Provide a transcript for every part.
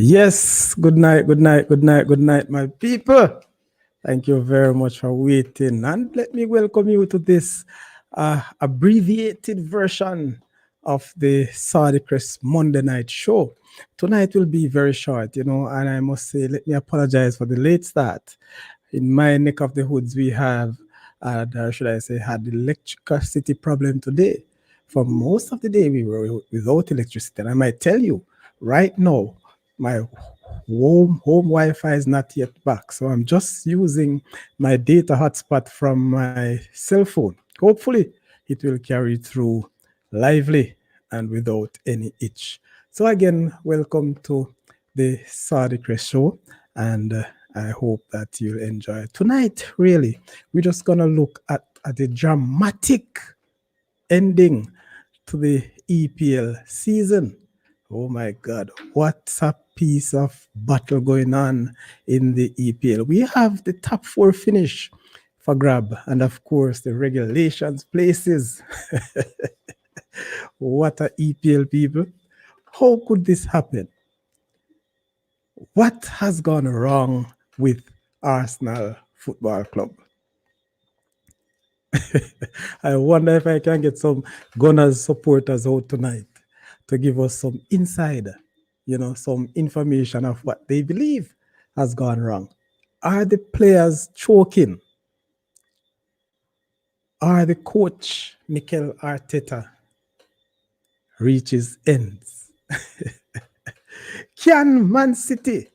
Yes, good night, good night, good night, good night, my people. Thank you very much for waiting. And let me welcome you to this abbreviated version of the Saudichress Monday night show. Tonight will be very short, and I must say, let me apologize for the late start. In my neck of the woods, we have, or should I say, had electricity problem today. For most of the day, we were without electricity. And I might tell you, right now, my home Wi-Fi is not yet back, so I'm just using my data hotspot from my cell phone. Hopefully, it will carry through lively and without any itch. So again, welcome to the Saudichress Show, and I hope that you'll enjoy tonight. Really, we're just gonna look at the dramatic ending to the EPL season. Oh my God, what's a piece of battle going on in the EPL. We have the top four finish for grab, and of course the regulations places. What a EPL, people. How could this happen? What has gone wrong with Arsenal Football Club? I wonder if I can get some Gunners supporters out tonight to give us some insider, some information of what they believe has gone wrong. Are the players choking? Are the coach, Mikel Arteta, reaches ends? Can Man City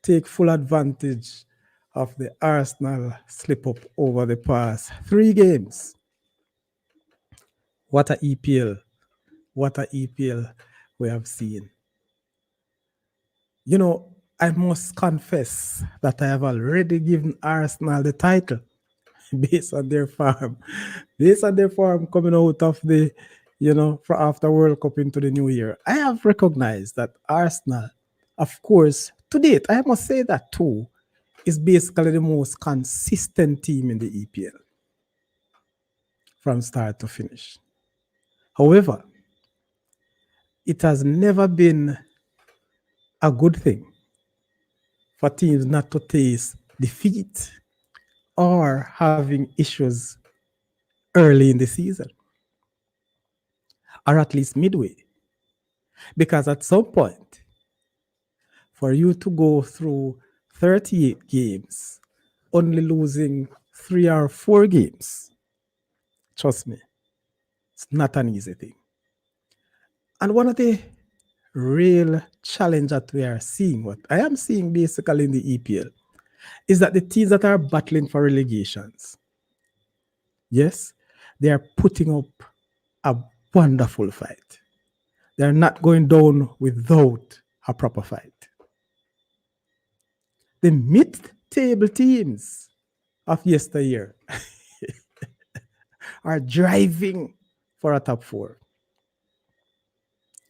take full advantage of the Arsenal slip-up over the past 3 games? What a EPL. What a EPL we have seen. I must confess that I have already given Arsenal the title based on their form. Based on their form coming out of the, for after World Cup into the new year. I have recognized that Arsenal, of course, to date, I must say that too, is basically the most consistent team in the EPL from start to finish. However, it has never been a good thing for teams not to taste defeat or having issues early in the season, or at least midway. Because at some point, for you to go through 38 games, only losing 3 or 4 games, trust me, it's not an easy thing. And one of the real challenge that we are seeing, what I am seeing basically in the EPL, is that the teams that are battling for relegations, yes, they are putting up a wonderful fight. They're not going down without a proper fight. The mid-table teams of yesteryear are driving for a top 4.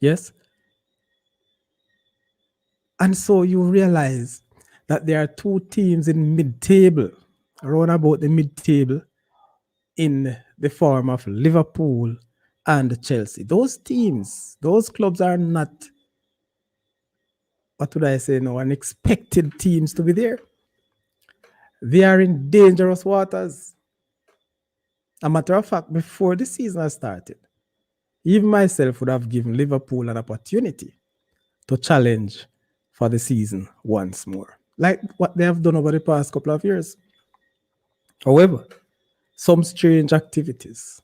Yes? And so you realize that there are 2 teams in mid-table, around about the mid-table, in the form of Liverpool and Chelsea. Those teams, those clubs are not, what would I say now, unexpected teams to be there. They are in dangerous waters. A matter of fact, before the season has started, even myself would have given Liverpool an opportunity to challenge for the season once more, like what they have done over the past couple of years. However, some strange activities,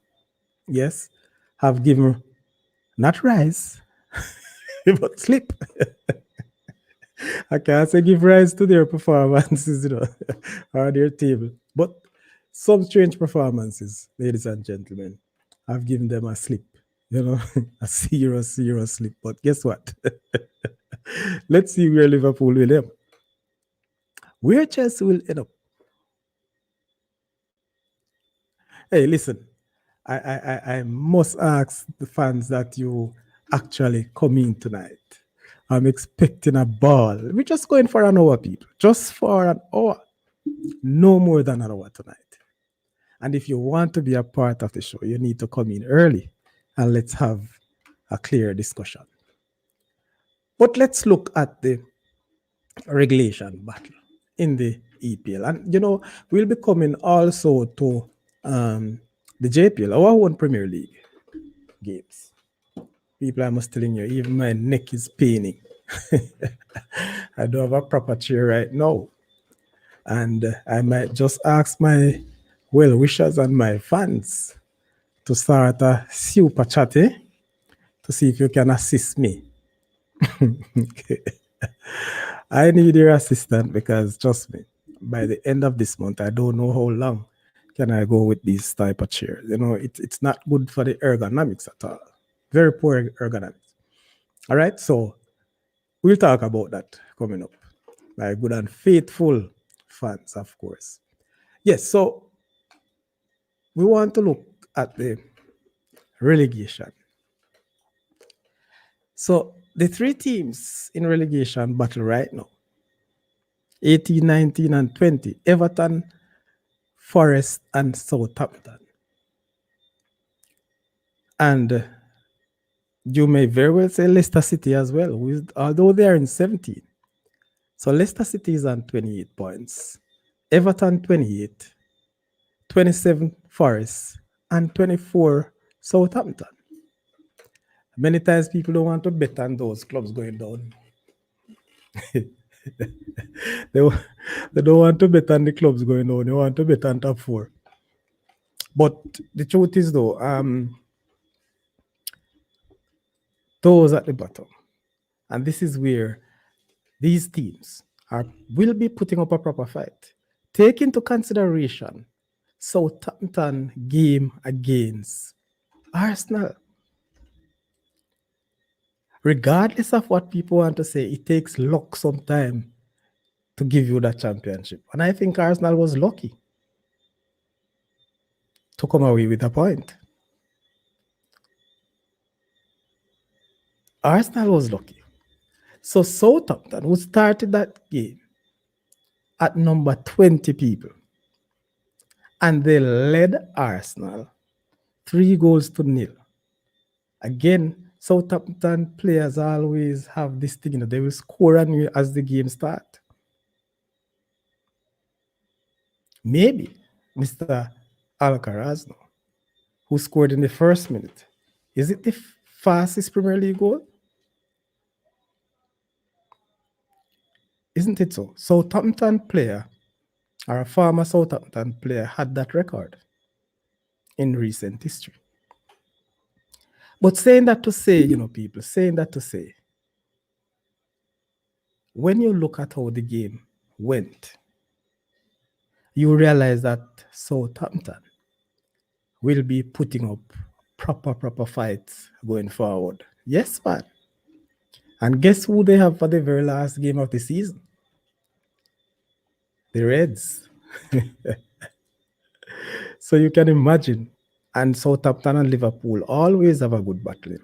yes, have given not rise, but slip. I can't say give rise to their performances, or their table. But some strange performances, ladies and gentlemen, have given them a slip, a serious slip. But guess what? Let's see where Liverpool will end up. Where Chelsea will end up. Hey, listen, I must ask the fans that you actually come in tonight. I'm expecting a ball. We're just going for an hour, people. Just for an hour. No more than an hour tonight. And if you want to be a part of the show, you need to come in early and let's have a clear discussion. But let's look at the regulation battle in the EPL. And, we'll be coming also to the JPL, our own Premier League games. People, I must telling you, even my neck is paining. I don't have a proper chair right now. And I might just ask my well wishers and my fans to start a super chat to see if you can assist me. I need your assistance because trust me, by the end of this month, I don't know how long can I go with these type of chairs. It's not good for the ergonomics at all. Very poor ergonomics. All right, so we'll talk about that coming up. My good and faithful fans, of course. Yes, so we want to look at the relegation. So the three teams in relegation battle right now, 18, 19, and 20, Everton, Forest, and Southampton. And you may very well say Leicester City as well, although they are in 17. So Leicester City is on 28 points, Everton 28, 27 Forest, and 24 Southampton. Many times people don't want to bet on those clubs going down. they, they don't want to bet on the clubs going down. They want to bet on top four. But the truth is, though, those at the bottom, and this is where these teams will be putting up a proper fight. Take into consideration Southampton game against Arsenal. Regardless of what people want to say, it takes luck sometime to give you that championship. And I think Arsenal was lucky to come away with a point. Arsenal was lucky. So Southampton, who started that game at number 20 people, and they led Arsenal 3-0. Again, Southampton players always have this thing, they will score on you as the game starts. Maybe Mr. Alcaraz, who scored in the first minute, is it the fastest Premier League goal? Isn't it so? Southampton player, or a former Southampton player, had that record in recent history. But saying that to say, people, saying that to say, when you look at how the game went, you realize that Southampton will be putting up proper fights going forward. Yes, man. And guess who they have for the very last game of the season? The Reds. So you can imagine. And Southampton and Liverpool always have a good battle.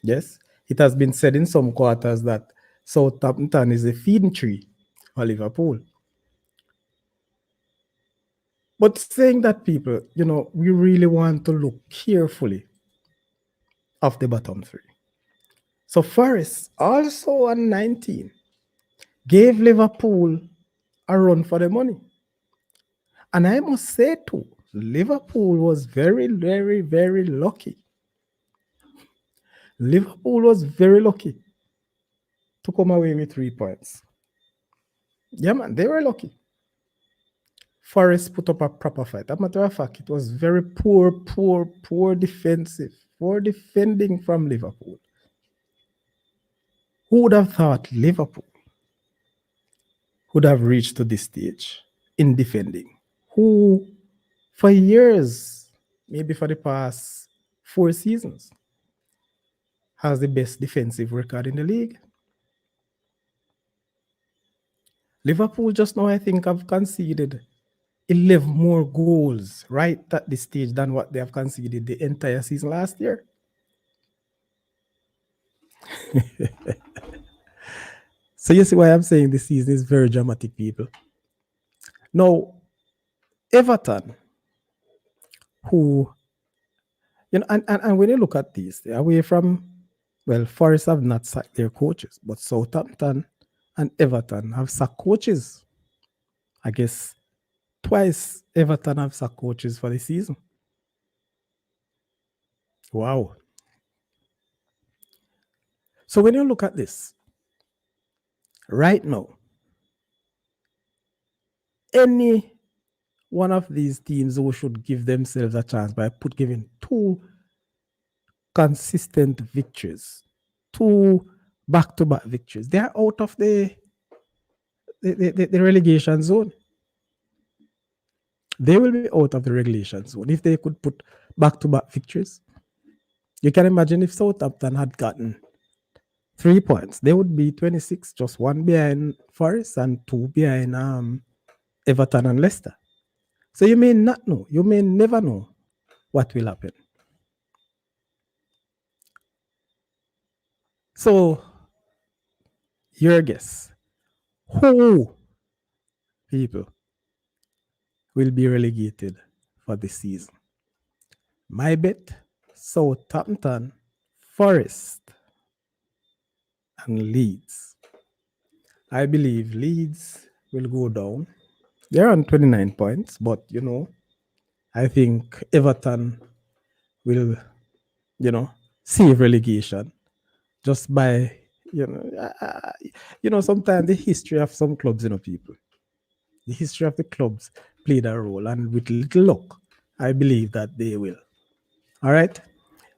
Yes, it has been said in some quarters that Southampton is a feeding tree for Liverpool. But saying that, people, we really want to look carefully of the bottom three. So Forest, also on 19, gave Liverpool a run for the money. And I must say too, Liverpool was very, very, very lucky. Liverpool was very lucky to come away with 3 points. Yeah, man, they were lucky. Forest put up a proper fight. As a matter of fact, it was very poor defensive, poor defending from Liverpool. Who would have thought Liverpool would have reached to this stage in defending? Who, for years, maybe for the past 4 seasons, has the best defensive record in the league? Liverpool just now, I think, have conceded 11 more goals right at this stage than what they have conceded the entire season last year. So you see why I'm saying this season is very dramatic, people. Now, Everton, who, and when you look at this, away from Well, Forest have not sacked their coaches, but Southampton and Everton have sacked coaches. I guess twice Everton have sacked coaches for the season. Wow. So when you look at this, right now, any one of these teams who should give themselves a chance by giving two consistent victories, two back-to-back victories, they are out of the relegation zone. They will be out of the relegation zone if they could put back-to-back victories. You can imagine if Southampton had gotten 3 points, they would be 26, just one behind Forest and two behind Everton and Leicester. So you may not know, you may never know what will happen. So, your guess, who people will be relegated for this season? My bet, Southampton, Forest, and Leeds. I believe Leeds will go down. They're on 29 points, but I think Everton will, save relegation just by, sometimes the history of some clubs, people. The history of the clubs played a role, and with little luck, I believe that they will. All right.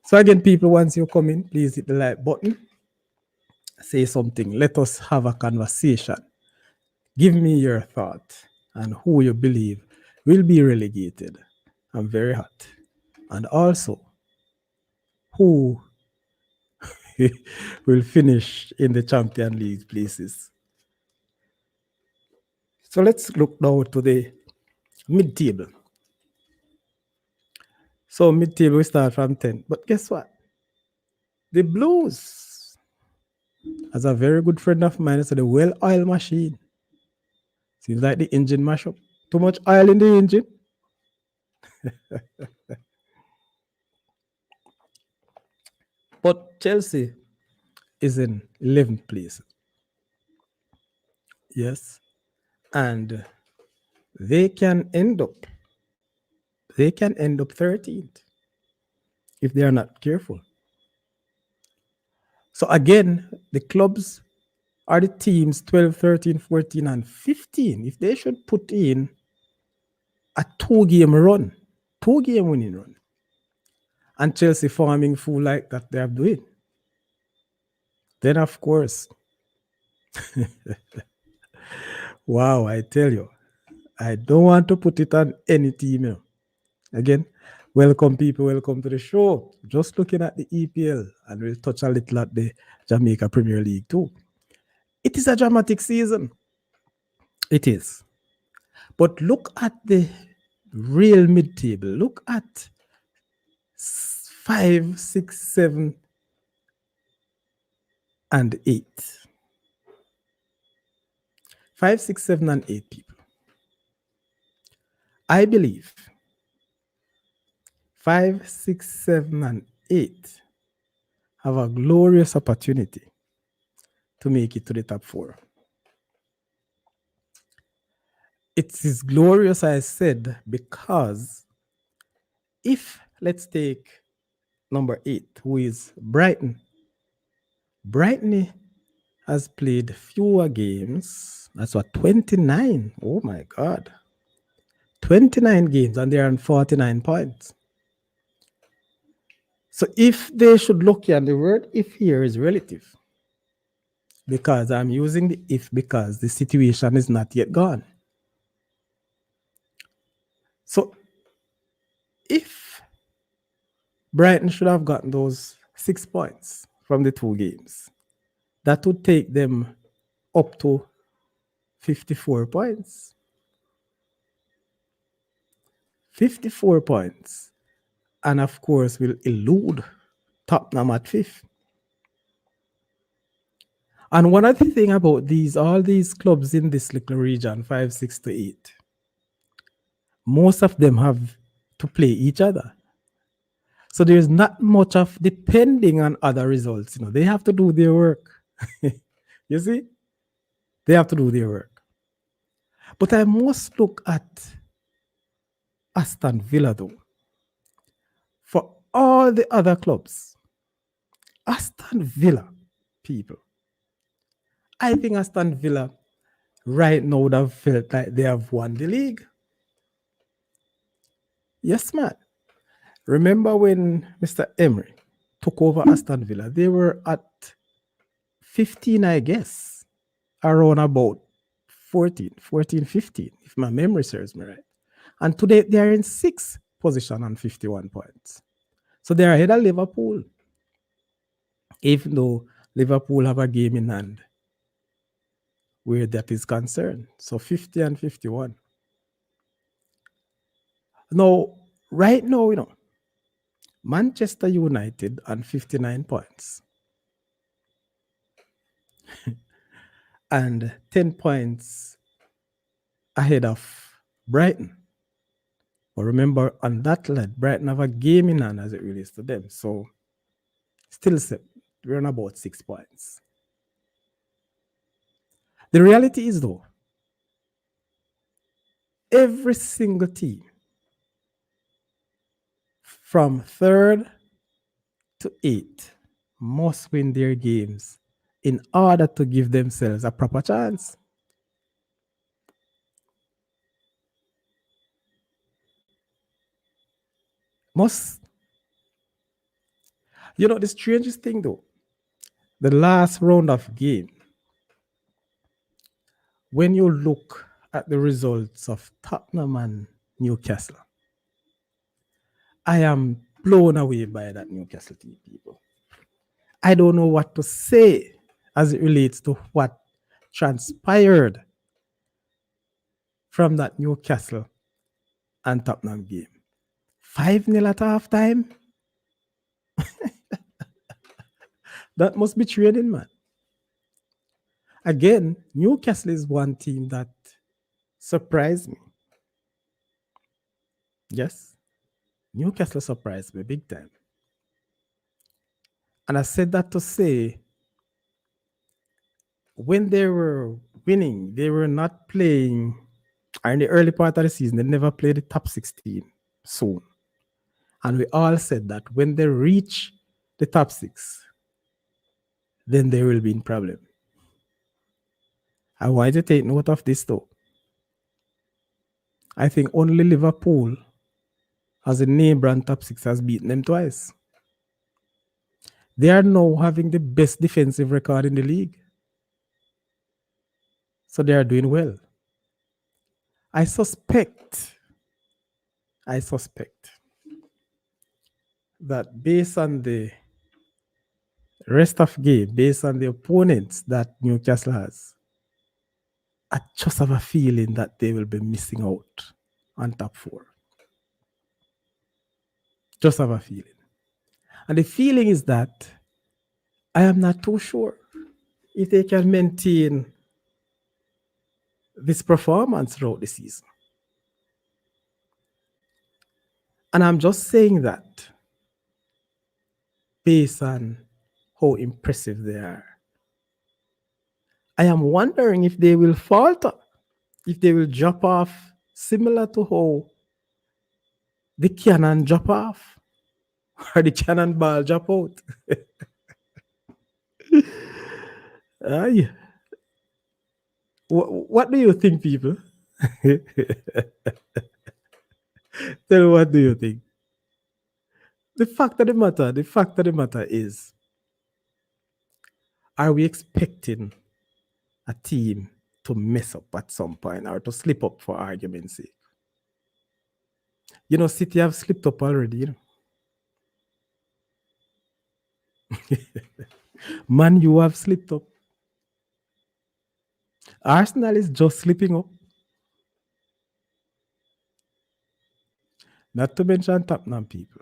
So again, people, once you come in, please hit the like button. Say something. Let us have a conversation. Give me your thought and who you believe will be relegated. I'm very hot. And also, who will finish in the Champion League places. So let's look now to the mid-table. So mid-table, we start from 10. But guess what? The Blues, as a very good friend of mine, said the well-oiled machine. Seems like the engine mashup. Too much oil in the engine. But Chelsea is in 11th place. Yes. And they can end up 13th if they are not careful. So again, the clubs are the teams 12, 13, 14, and 15. If they should put in a 2-game winning run, and Chelsea farming fool like that they are doing, then of course, wow, I tell you, I don't want to put it on any team. Again, welcome people, welcome to the show. Just looking at the EPL, and we'll touch a little at the Jamaica Premier League too. It is a dramatic season. It is. But look at the real mid-table. Look at 5, 6, 7, and 8. 5, 6, 7, and 8 people. I believe 5, 6, 7, and 8 have a glorious opportunity to make it to the top 4. It is glorious, I said, because if, let's take number 8, who is Brighton. Brighton has played fewer games. That's what, 29. Oh my God. 29 games, and they're on 49 points. So if they should look here, and the word if here is relative, because I'm using the if because the situation is not yet gone. So if Brighton should have gotten those 6 points from the 2 games, that would take them up to 54 points. 54 points. And of course, will elude Tottenham at 5th. And one other thing about all these clubs in this little region, 5, 6 to 8, most of them have to play each other. So there's not much of depending on other results. They have to do their work. You see? They have to do their work. But I must look at Aston Villa though. For all the other clubs, Aston Villa, people, I think Aston Villa right now would have felt like they have won the league. Yes, man. Remember when Mr. Emery took over Aston Villa? They were at 15, I guess, around about 14, 15, if my memory serves me right. And today they are in sixth position on 51 points. So they are ahead of Liverpool, even though Liverpool have a game in hand where that is concerned. So 50 and 51. Now, right now, Manchester United on 59 points and 10 points ahead of Brighton. But remember, on that lead, Brighton have a game in hand as it relates to them. So still, we're on about 6 points. The reality is, though, every single team from third to eighth must win their games in order to give themselves a proper chance. Must. The strangest thing though, the last round of game, when you look at the results of Tottenham and Newcastle, I am blown away by that Newcastle team, people. I don't know what to say as it relates to what transpired from that Newcastle and Tottenham game. 5-0 at halftime. That must be training, man. Again, Newcastle is one team that surprised me. Yes, Newcastle surprised me big time. And I said that to say, when they were winning, they were not playing, in the early part of the season, they never played the top 16 soon. And we all said that when they reach the top 6, then they will be in problem. I want you to take note of this though. I think only Liverpool, as a name brand top 6, has beaten them twice. They are now having the best defensive record in the league. So they are doing well. I suspect that based on the rest of game, based on the opponents that Newcastle has, I just have a feeling that they will be missing out on top 4. Just have a feeling. And the feeling is that I am not too sure if they can maintain this performance throughout the season. And I'm just saying that based on how impressive they are. I am wondering if they will falter, if they will drop off, similar to how the cannon drop off or the cannonball drop out. Aye. What do you think, people? Tell me, what do you think? The fact of the matter is, are we expecting a team to mess up at some point or to slip up, for argument's sake? City have slipped up already. Man, you have slipped up. Arsenal is just slipping up. Not to mention Tottenham, people.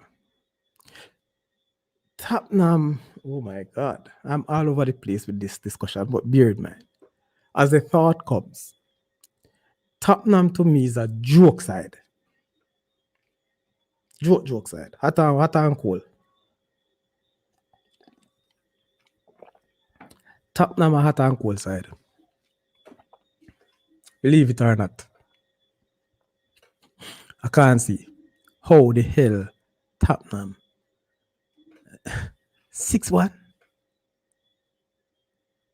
Tottenham, oh my God. I'm all over the place with this discussion, but bear in mind, as the thought comes, Tottenham to me is a joke side. Joke side. Hot and cold. Tottenham are hot and cold side. Believe it or not. I can't see how the hell Tottenham 6-1.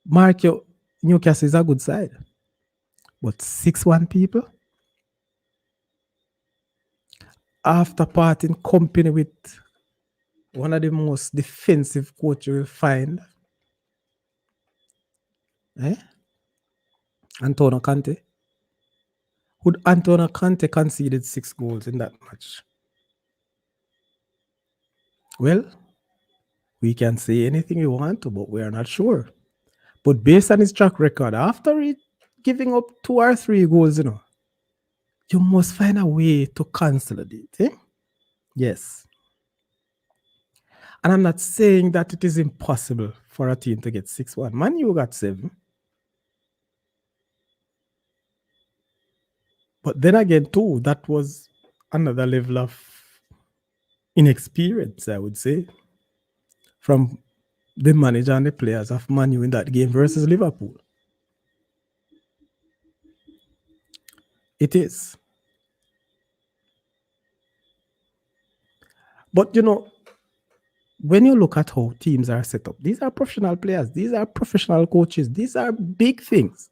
Mark your Newcastle is a good side. But 6-1 people. After parting company with one of the most defensive coach you will find. Antonio Conte. Would Antonio Conte conceded 6 goals in that match? Well, we can say anything we want to, but we are not sure. But based on his track record, after giving up 2 or 3 goals, you must find a way to consolidate. Yes. And I'm not saying that it is impossible for a team to get 6-1. Man, you got 7. But then again, too, that was another level of inexperience, I would say, from the manager and the players of Man U in that game versus Liverpool. It is. But, when you look at how teams are set up, these are professional players, these are professional coaches, these are big things.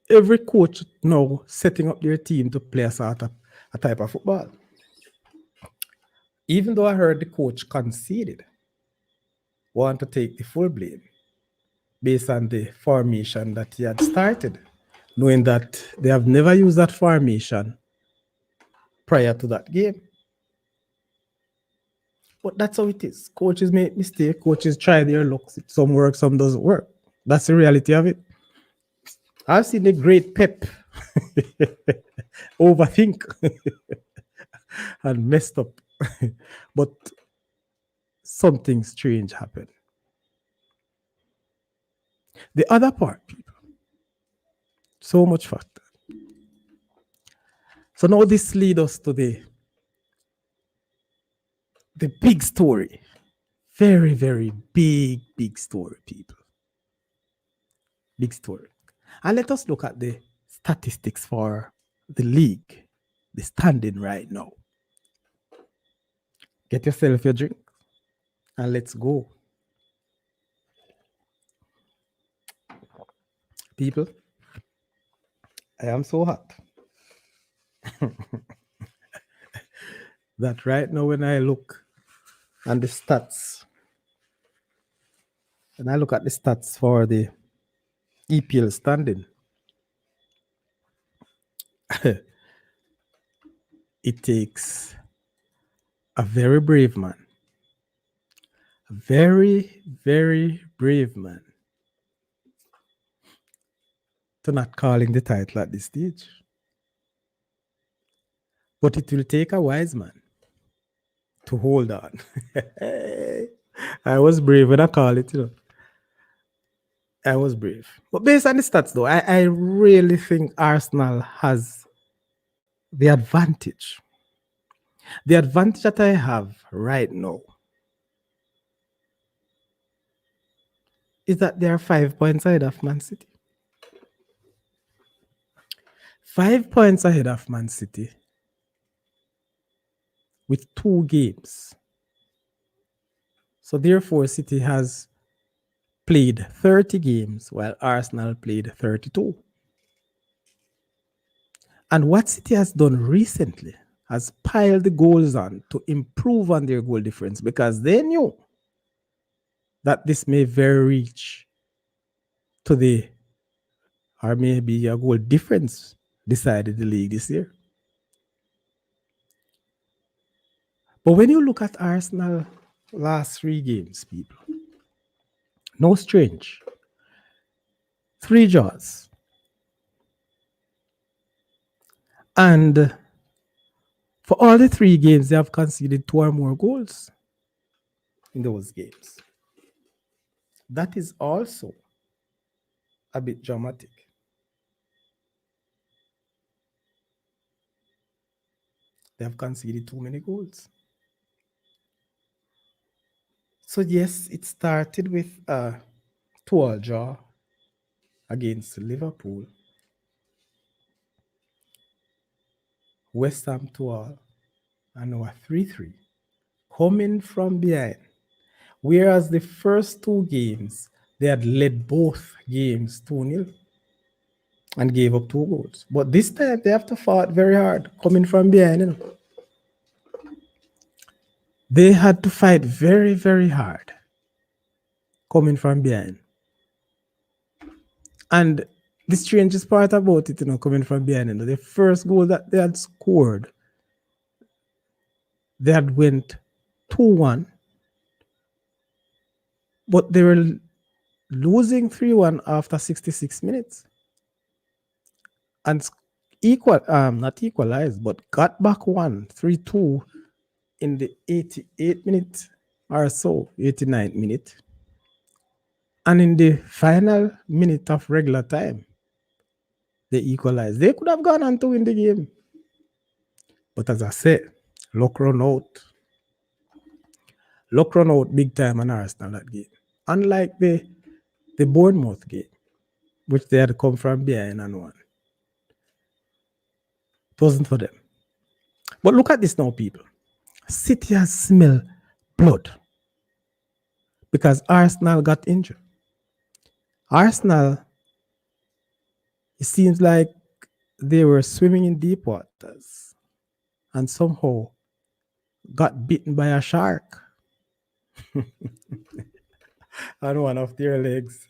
Every coach now setting up their team to play a type of football. Even though I heard the coach conceded, want to take the full blame based on the formation that he had started, knowing that they have never used that formation prior to that game. But that's how it is. Coaches make mistakes. Coaches try their luck. Some work, some doesn't work. That's the reality of it. I've seen the great Pep overthink and messed up. But something strange happened. The other part, people, so much factor. So now this leads us to the big story. Very, very big story, people. Big story. And let us look at the statistics for the league, the standing right now. Get yourself your drink and let's go. People, I am so hot that right now when I look at the stats, and I look at the stats for the EPL standing, it takes a very brave man, a very, very brave man to not calling the title at this stage. But it will take a wise man to hold on. I was brave when I call it, I was brave. But based on the stats, though, I really think Arsenal has the advantage. The advantage that I have right now is that they are 5 points ahead of Man City. 5 points ahead of Man City with 2 games. So therefore, City has played 30 games while Arsenal played 32. And what City has done recently has piled the goals on to improve on their goal difference because they knew that this may very reach to or maybe a goal difference decided the league this year. But when you look at Arsenal last 3 games, people, no strange. 3 draws. And for all the 3 games, they have conceded 2 or more goals in those games. That is also a bit dramatic. They have conceded too many goals. So yes, it started with a 2-all draw against Liverpool. West Ham 2-all and now a 3-3 coming from behind. Whereas the first two games, they had led both games 2-0 and gave up 2 goals. But this time they have to fight very hard coming from behind. They had to fight very, very hard coming from behind. And the strangest part about it, coming from behind, the first goal that they had scored, they had went 2-1, but they were losing 3-1 after 66 minutes. And not equalized, but got back 3-2 in the 88th minute or so, 89th minute. And in the final minute of regular time, they equalized. They could have gone on to win the game. But as I said, luck run out. Luck run out big time on Arsenal that game. Unlike the Bournemouth game, which they had come from behind and won. It wasn't for them. But look at this now, people. City has smelled blood because Arsenal got injured. Arsenal, it seems like they were swimming in deep waters and somehow got bitten by a shark on one of their legs.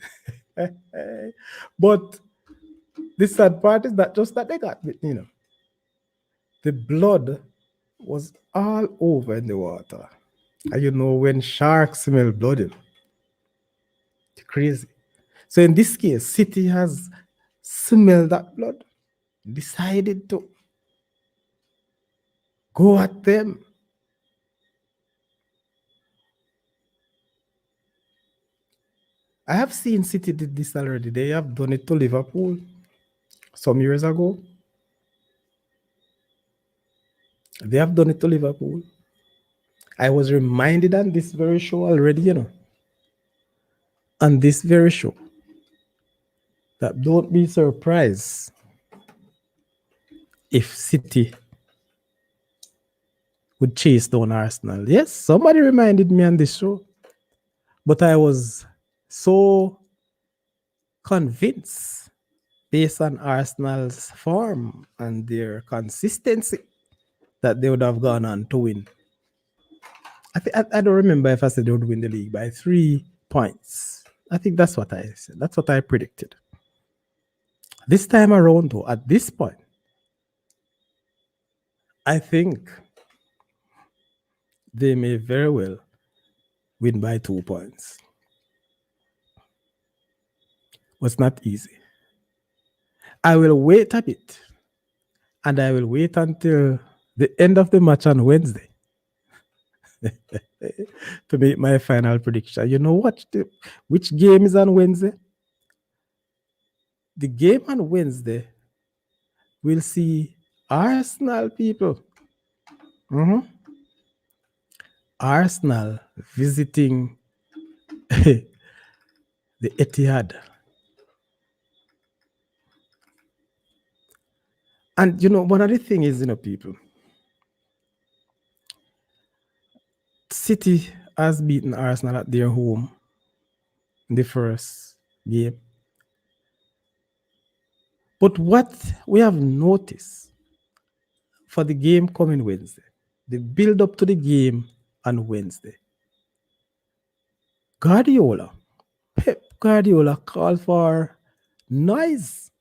But the sad part is that just that they got bitten, The blood was all over in the water. And when sharks smell blood, it's crazy. So in this case, City has smelled that blood, decided to go at them. I have seen City did this already. They have done it to Liverpool some years ago. They have done it to Liverpool. I was reminded on this very show already, on this very show, that don't be surprised if City would chase down Arsenal. Yes, somebody reminded me on this show. But I was so convinced, based on Arsenal's form and their consistency, that they would have gone on to win. I don't remember if I said they would win the league by 3 points. I think that's what I said. That's what I predicted. This time around, though, at this point, I think they may very well win by 2 points. But it's not easy. I will wait a bit, and I will wait until the end of the match on Wednesday to make my final prediction. You know what? Which game is on Wednesday? The game on Wednesday, we'll see Arsenal, people. Arsenal visiting the Etihad. And one of the things is, people, City has beaten Arsenal at their home in the first game. But what we have noticed for the game coming Wednesday, the build up to the game on Wednesday, Pep Guardiola called for noise.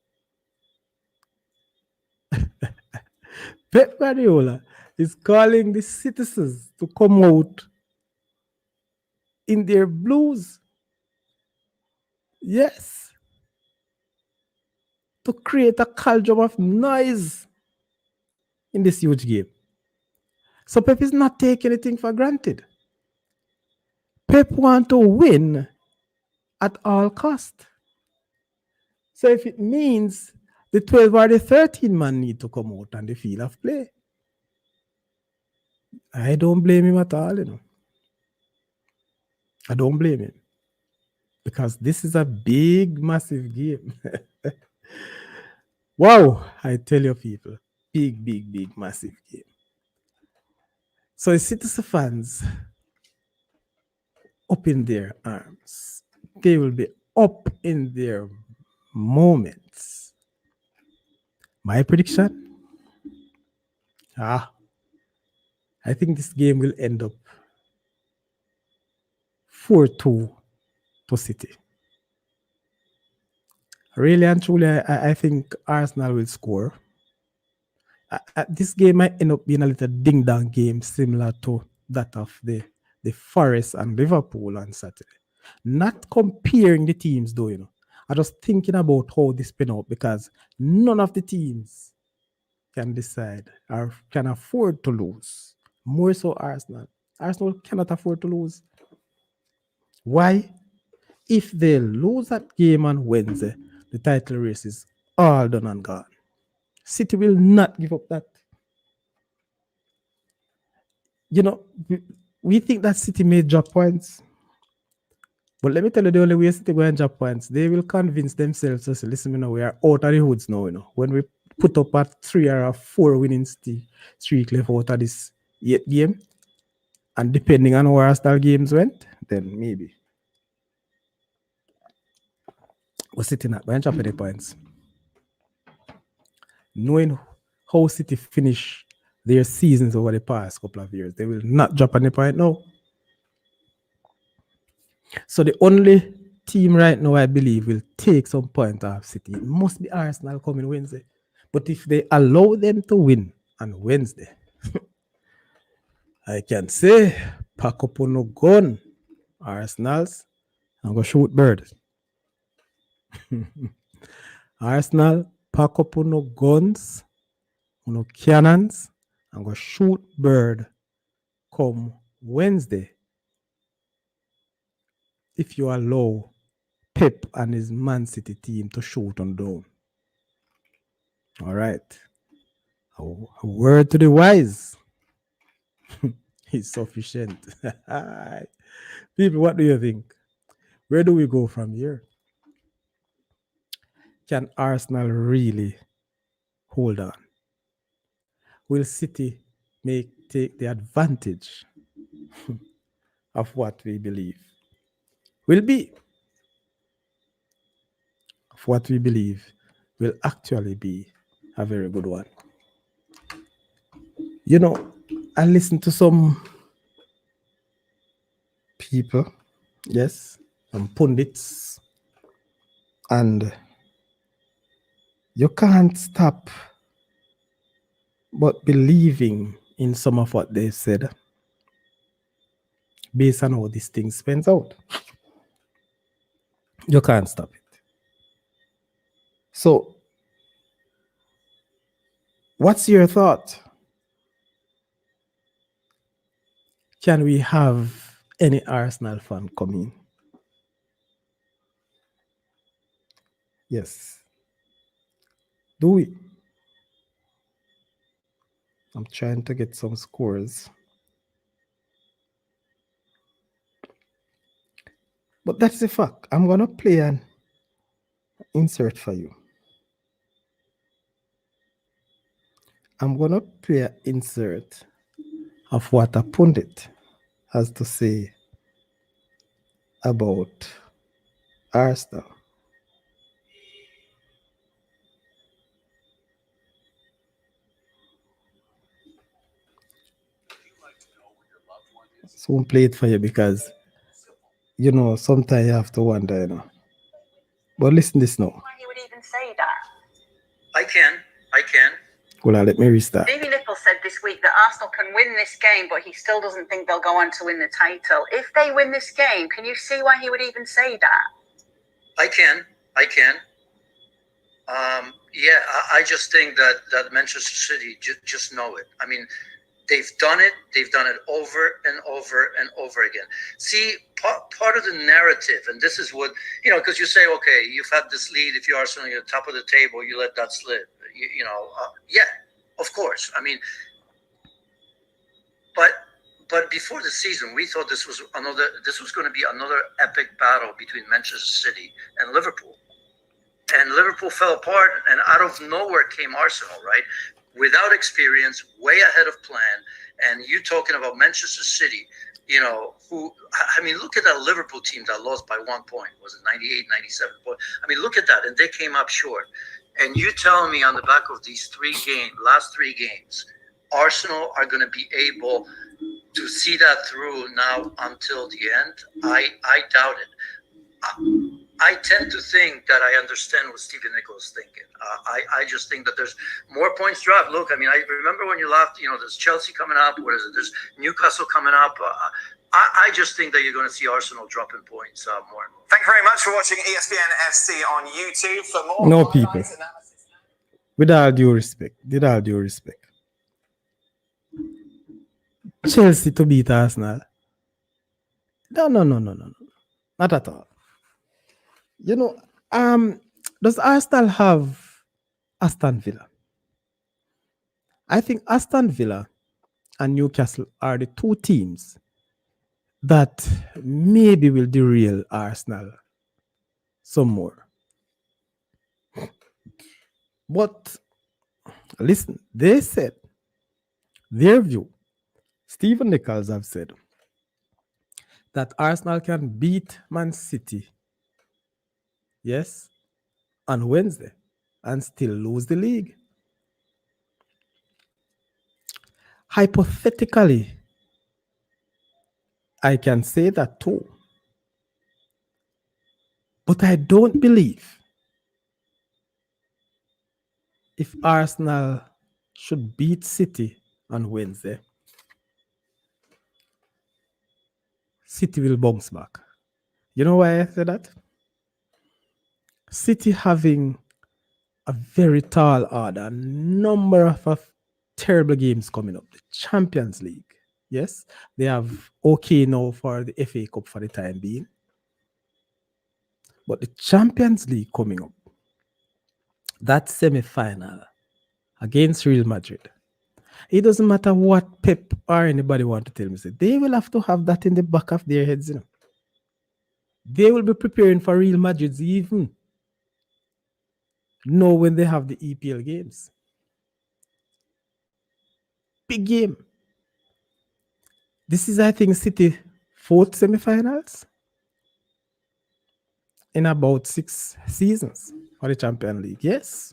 Pep Guardiola is calling the citizens to come out in their blues. Yes. To create a culture of noise in this huge game. So Pep is not taking anything for granted. Pep wants to win at all cost. So if it means the 12 or the 13 man need to come out on the field of play, I don't blame him at all, I don't blame him because this is a big, massive game. Wow, I tell you, people, big, big, big, massive game. So, Citizen fans up in their arms, they will be up in their moments. My prediction? I think this game will end up 4-2 to City. Really and truly, I think Arsenal will score. This game might end up being a little ding-dong game similar to that of the Forest and Liverpool on Saturday. Not comparing the teams though, I'm just thinking about how this played out because none of the teams can decide or can afford to lose. More so Arsenal. Arsenal cannot afford to lose. Why? If they lose that game on Wednesday, the title race is all done and gone. City will not give up that. We think that City may drop points. But let me tell you, the only way City go and drop points, they will convince themselves to say, listen, we are out of the hoods now, When we put up a 3 or a 4 winning streak left out of this 8th game, and depending on how Arsenal games went, then maybe. But City not going to drop any points. Knowing how City finish their seasons over the past couple of years, they will not drop any point now. So the only team right now I believe will take some point off City, it must be Arsenal coming Wednesday. But if they allow them to win on Wednesday, I can say, pack up on no gun, Arsenal's, and go shoot birds. Arsenal, pack up on no guns, no cannons, and go shoot bird come Wednesday. If you allow Pep and his Man City team to shoot on down. All right. A word to the wise is sufficient. People, what do you think? Where do we go from here? Can Arsenal really hold on? Will City take the advantage of what we believe will be? Of what we believe will actually be a very good one. I listened to some people, yes, some pundits, and you can't stop but believing in some of what they said based on how this thing spins out. You can't stop it. So, what's your thought? Can we have any Arsenal fan come in? Yes. Do we? I'm trying to get some scores. But that's the fact. I'm going to play an insert for you. I'm going to play an insert of what a pundit has to say about Arsenal. So I'll play it for you because, sometimes you have to wonder, But listen this now. Why he would even say that? I can. Well, let me restart. Davy Nicol said this week that Arsenal can win this game, but he still doesn't think they'll go on to win the title. If they win this game, can you see why he would even say that? I can. I just think that Manchester City just know it. I mean, they've done it. They've done it over and over and over again. See, part of the narrative, and this is what, because you say, okay, you've had this lead. If you are sitting at the top of the table, you let that slip. Yeah, of course. I mean, but But before the season, we thought this was going to be another epic battle between Manchester City and Liverpool. And Liverpool fell apart, and out of nowhere came Arsenal, right? Without experience, way ahead of plan. And you talking about Manchester City, look at that Liverpool team that lost by 1 point. Was it 98, 97 points? Look at that. And they came up short. And you telling me on the back of these last three games, Arsenal are going to be able to see that through now until the end? I doubt it. I tend to think that I understand what Stephen Nichols is thinking. I just think that there's more points dropped. Look, I remember when you laughed, there's Chelsea coming up. What is it? There's Newcastle coming up. I just think that you're going to see Arsenal dropping points more and more. Thank you very much for watching ESPN FC on YouTube. For more No, people. With all due respect, Chelsea to beat Arsenal. No. Not at all. Does Arsenal have Aston Villa? I think Aston Villa and Newcastle are the two teams that maybe will derail Arsenal some more. But listen, they said their view. Stephen Nichols have said that Arsenal can beat Man City, yes, on Wednesday and still lose the league. Hypothetically, I can say that too. But I don't believe if Arsenal should beat City on Wednesday, City will bounce back. You know why I say that? City having a very tall order, a number of terrible games coming up. The Champions League, yes, they have okay now for the FA Cup for the time being. But the Champions League coming up, that semi-final against Real Madrid, it doesn't matter what Pep or anybody want to tell me. They will have to have that in the back of their heads. They will be preparing for Real Madrid's even know when they have the EPL games. Big game. This is, I think, City 4th semi-finals in about 6 seasons for the Champions League. Yes.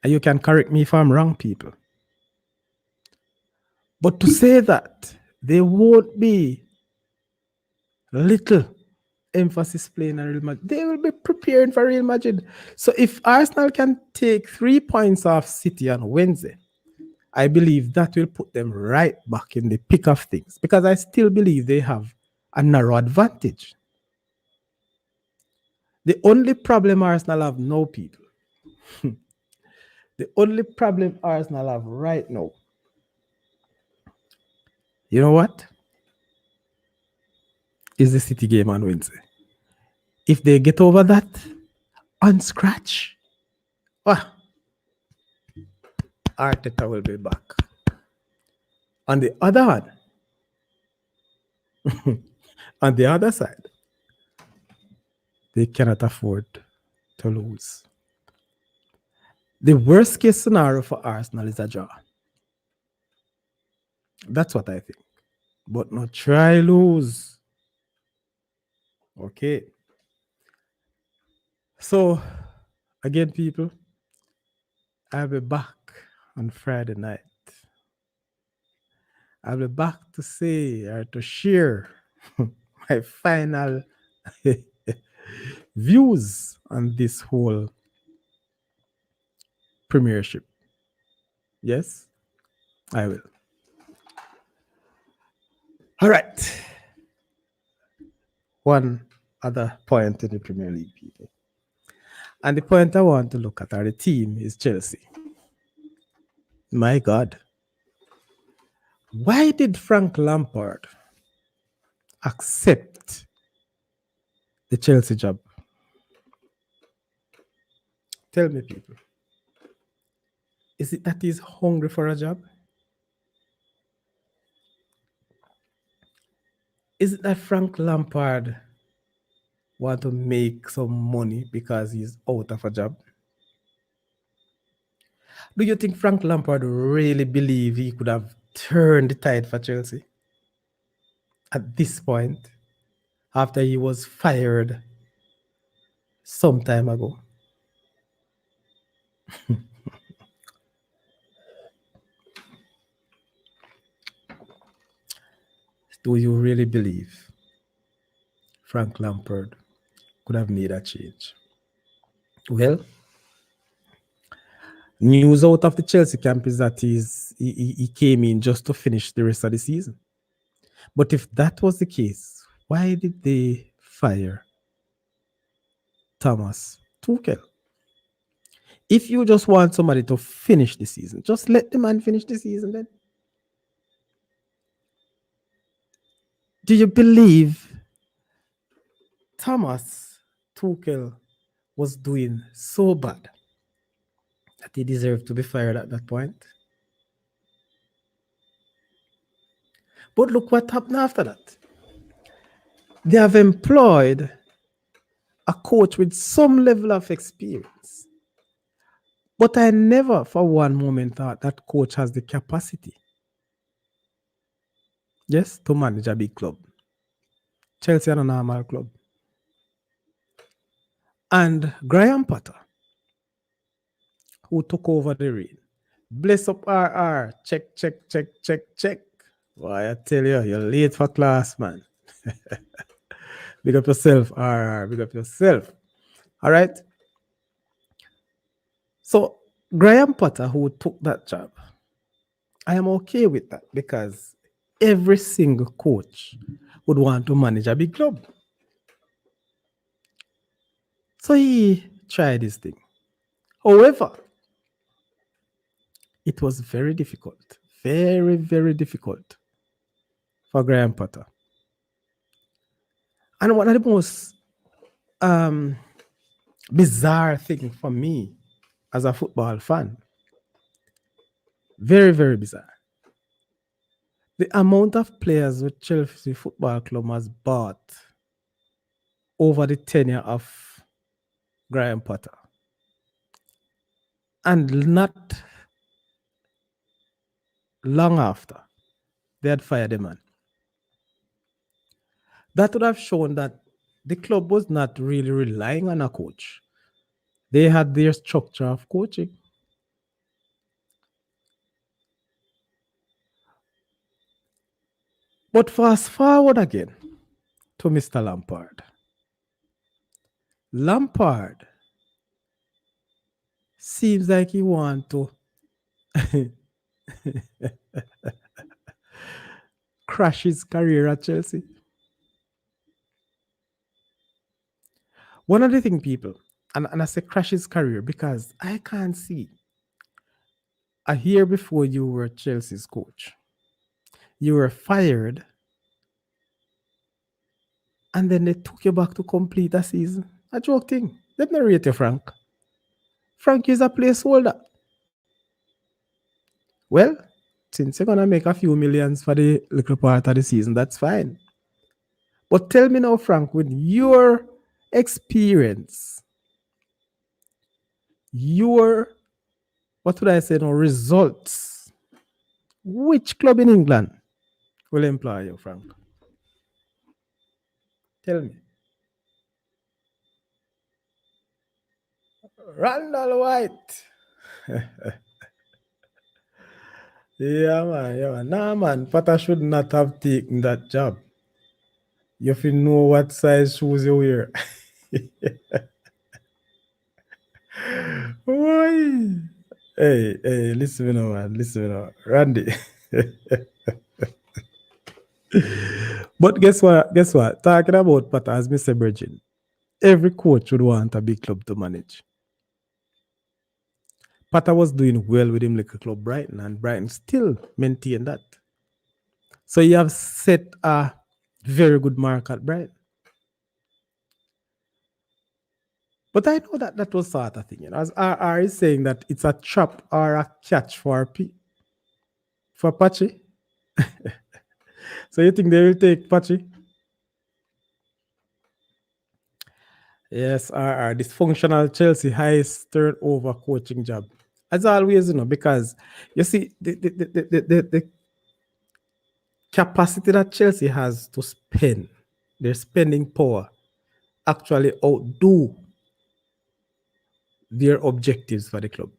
And you can correct me if I'm wrong, people. But to say that there won't be little emphasis playing on Real Madrid, they will be preparing for Real Madrid. So if Arsenal can take 3 points off City on Wednesday, I believe that will put them right back in the pick of things, because I still believe they have a narrow advantage. The only problem Arsenal have now, people, the only problem Arsenal have right now, you know what? Is the City game on Wednesday. If they get over that on scratch, Arteta will be back. On the other hand, on the other side, they cannot afford to lose. The worst case scenario for Arsenal is a draw. That's what I think. But not try lose. Okay. So, again, people, I'll be back on Friday night. I'll be back to say or to share my final views on this whole premiership. Yes, I will. All right. One other point in the Premier League, people. And the point I want to look at, or the team, is Chelsea. My God. Why did Frank Lampard accept the Chelsea job? Tell me, people. Is it that he's hungry for a job? Is it that Frank Lampard want to make some money because he's out of a job? Do you think Frank Lampard really believe he could have turned the tide for Chelsea at this point after he was fired some time ago? Do you really believe Frank Lampard could have made a change? Well, news out of the Chelsea camp is that he came in just to finish the rest of the season. But if that was the case, why did they fire Thomas Tuchel? If you just want somebody to finish the season, just let the man finish the season then. Do you believe Thomas Tuchel was doing so bad that he deserved to be fired at that point? But look what happened after that. They have employed a coach with some level of experience. But I never for one moment thought that coach has the capacity, yes, to manage a big club. Chelsea are a normal club. And Graham Potter, who took over the reign, bless up RR, check, check, check, check, check. Why, I tell you, you're late for class, man. Big up yourself, RR, big up yourself. All right? So, Graham Potter, who took that job, I am okay with that because every single coach would want to manage a big club. So he tried this thing. However, it was very difficult, very, very difficult for Graham Potter. And one of the most bizarre things for me as a football fan, very, very bizarre, the amount of players with Chelsea Football Club has bought over the tenure of Graham Potter. And not long after, they had fired the man. That would have shown that the club was not really relying on a coach. They had their structure of coaching. But fast forward again to Mr. Lampard. Lampard seems like he wants to crash his career at Chelsea. One of the things, people, and I say crash his career because I can't see. A year before you were Chelsea's coach, you were fired, and then they took you back to complete a season. A joke thing. Let me rate you, Frank. Frank is a placeholder. Well, since you're going to make a few millions for the little part of the season, that's fine. But tell me now, Frank, with your experience, your, what would I say now, results, which club in England will employ you, Frank? Tell me. Randall White. Yeah, man. Nah, man. Potter should not have taken that job. You have to know what size shoes you wear. Boy. Hey, listen now, man. Listen now. Randy. But guess what? Talking about Potter, as Mr. Virgin, every coach would want a big club to manage. Potter was doing well with him like a club Brighton, and Brighton still maintained that. So you have set a very good mark at Brighton. But I know that was sort of thing, you know. As RR is saying that it's a trap or a catch for Pachi. So you think they will take Pachi? Yes, our dysfunctional Chelsea highest turnover coaching job. As always, because you see the capacity that Chelsea has to spend, their spending power actually outdo their objectives for the club.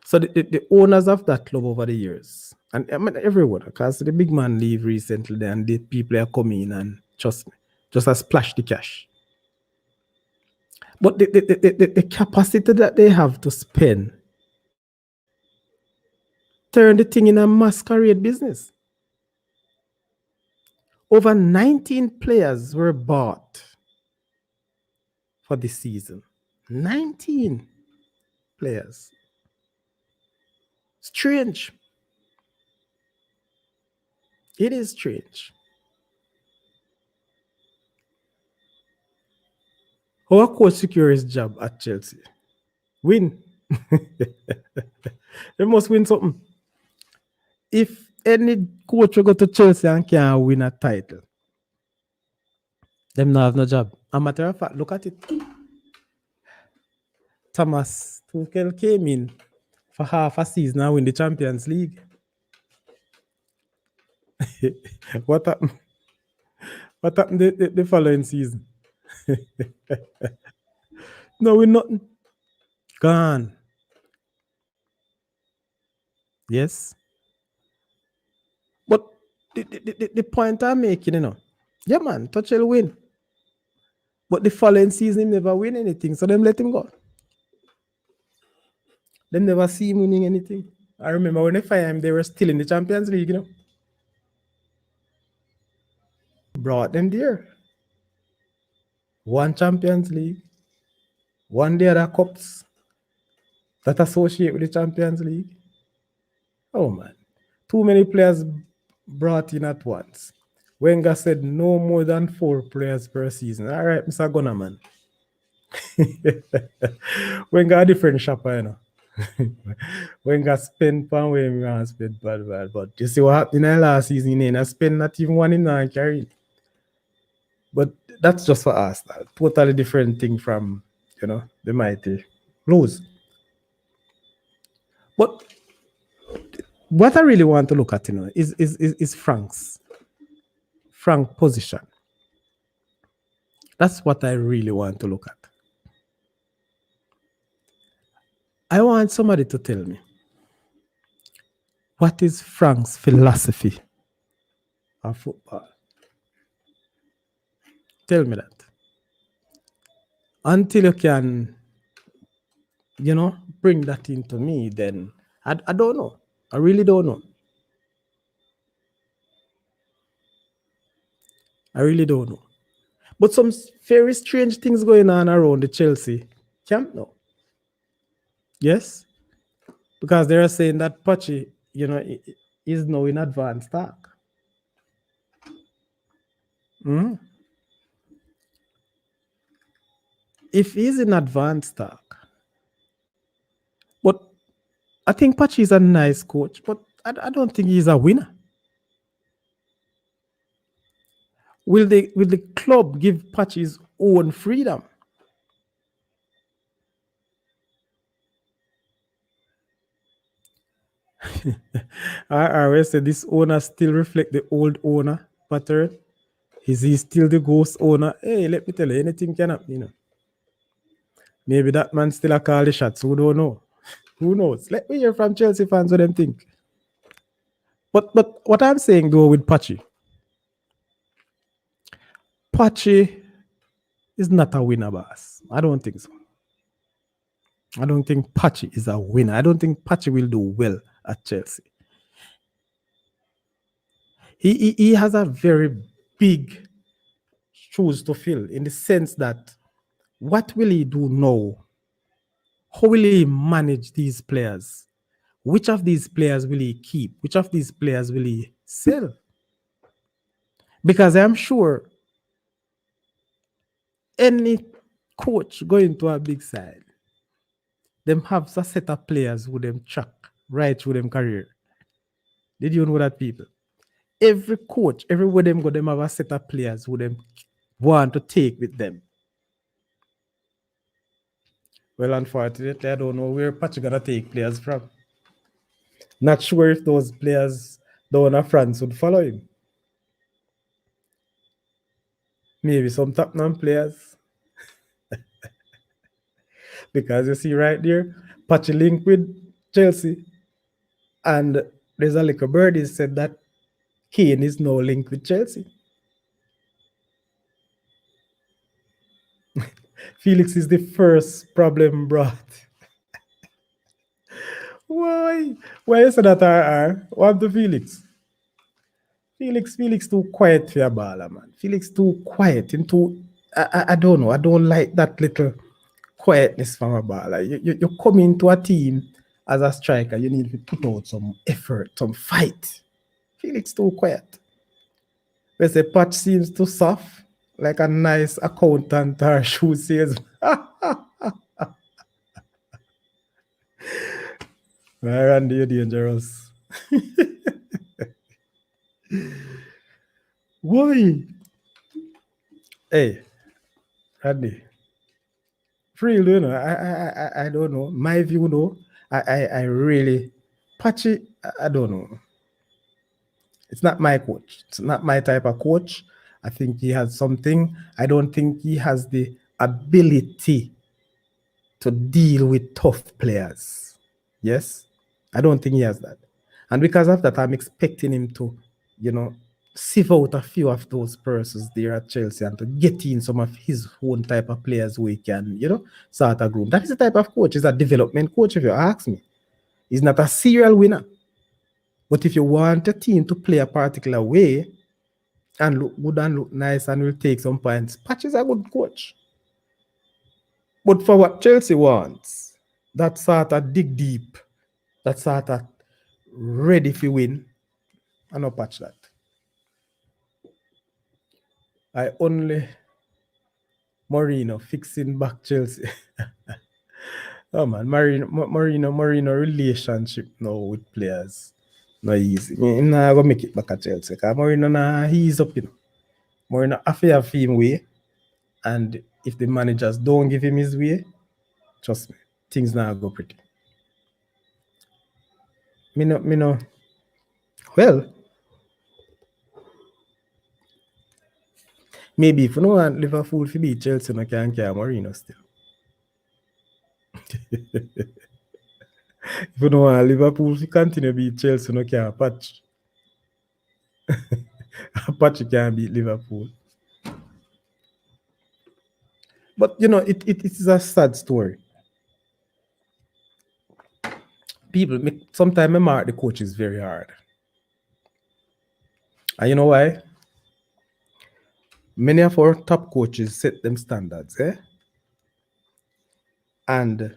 So the owners of that club over the years, and I mean everyone, because the big man leave recently, and the people are coming and trust me, just a splash the cash. But the capacity that they have to spend turn the thing in a masquerade business. Over 19 players were bought for this season. 19 players. Strange. It is strange. How a coach secure his job at Chelsea? Win. They must win something. If any coach will go to Chelsea and can't win a title, them not have no job. A matter of fact, look at it. Thomas Tuchel came in for half a season and win the Champions League. What happened? What happened the following season? No, we're nothing. Gone. Yes. But the point I'm making, yeah, man, Tuchel win. But the following season, he never win anything. So them let him go. Them never see him winning anything. I remember when they fired him, they were still in the Champions League, Brought them there. One Champions League. One the other cups that associate with the Champions League. Oh, man. Too many players brought in at once. Wenger said no more than 4 players per season. All right, Mr. Gunner, man. Wenger a different shopper, Wenger spend pan where we want to spend bad. But you see what happened in the last season, I spend not even one in and carry. But that's just for us. Totally different thing from, the mighty Blues. But what I really want to look at, is Frank's position. That's what I really want to look at. I want somebody to tell me, what is Frank's philosophy of football? Tell me that. Until you can, bring that into me, then I don't know. I really don't know. I really don't know. But some very strange things going on around the Chelsea camp now. Yes? Because they are saying that Pachi, is now in advanced talk. If he's in advanced talk, but I think Pachi is a nice coach, but I don't think he's a winner. Will the club give Pachi his own freedom? I always say this owner still reflect the old owner pattern. Is he still the ghost owner? Hey, let me tell you, anything can happen, Maybe that man still a call the shots. Who don't know? Who knows? Let me hear from Chelsea fans what them think. But what I'm saying though with Pachi is not a winner, boss. I don't think so. I don't think Pachi is a winner. I don't think Pachi will do well at Chelsea. He has a very big shoes to fill in the sense that what will he do now? How will he manage these players? Which of these players will he keep? Which of these players will he sell? Because I'm sure any coach going to a big side, them have a set of players who them track right through them career. Did you know that, people? Every coach, everywhere them go, them have a set of players who them want to take with them. Well, unfortunately, I don't know where Patrick gonna take players from. Not sure if those players down in France would follow him. Maybe some Tottenham players. Because you see right there, Patrick link with Chelsea. And there's a little birdie said that Kane is now linked with Chelsea. Felix is the first problem brought. Why? Why you say that RR? What the Felix? Felix too quiet for your baller, man. Felix too quiet and too I don't know. I don't like that little quietness from a baller. You come into a team as a striker, you need to put out some effort, some fight. Felix too quiet. Whereas the patch seems too soft, like a nice accountant or shoe salesman. Randy, you're dangerous. Why? Hey, Randy. Free, you know, I don't know. My view, no. I really Patchy, I don't know. It's not my coach. It's not my type of coach. I think he has something. I don't think he has the ability to deal with tough players. Yes? I don't think he has that. And because of that, I'm expecting him to, sieve out a few of those persons there at Chelsea and to get in some of his own type of players who he can, start a group. That is the type of coach. He's a development coach, if you ask me. He's not a serial winner. But if you want a team to play a particular way and look good and look nice and will take some points, Patch is a good coach. But for what Chelsea wants, that sort of dig deep, that sort of ready for win, I don't patch that. I only Mourinho fixing back Chelsea. Oh man, Mourinho relationship now with players. No easy. I'm not gonna make it back at Chelsea. Because Mourinho he's up, Mourinho have him way. And if the managers don't give him his way, trust me, things now go pretty. Me no. Well, maybe if you don't want Liverpool to beat Chelsea, no can carry Mourinho still. If you don't want Liverpool to continue to beat Chelsea, no can Patch. Patch can beat Liverpool. But it is a sad story. People sometimes mark the coaches very hard. And you know why? Many of our top coaches set them standards, And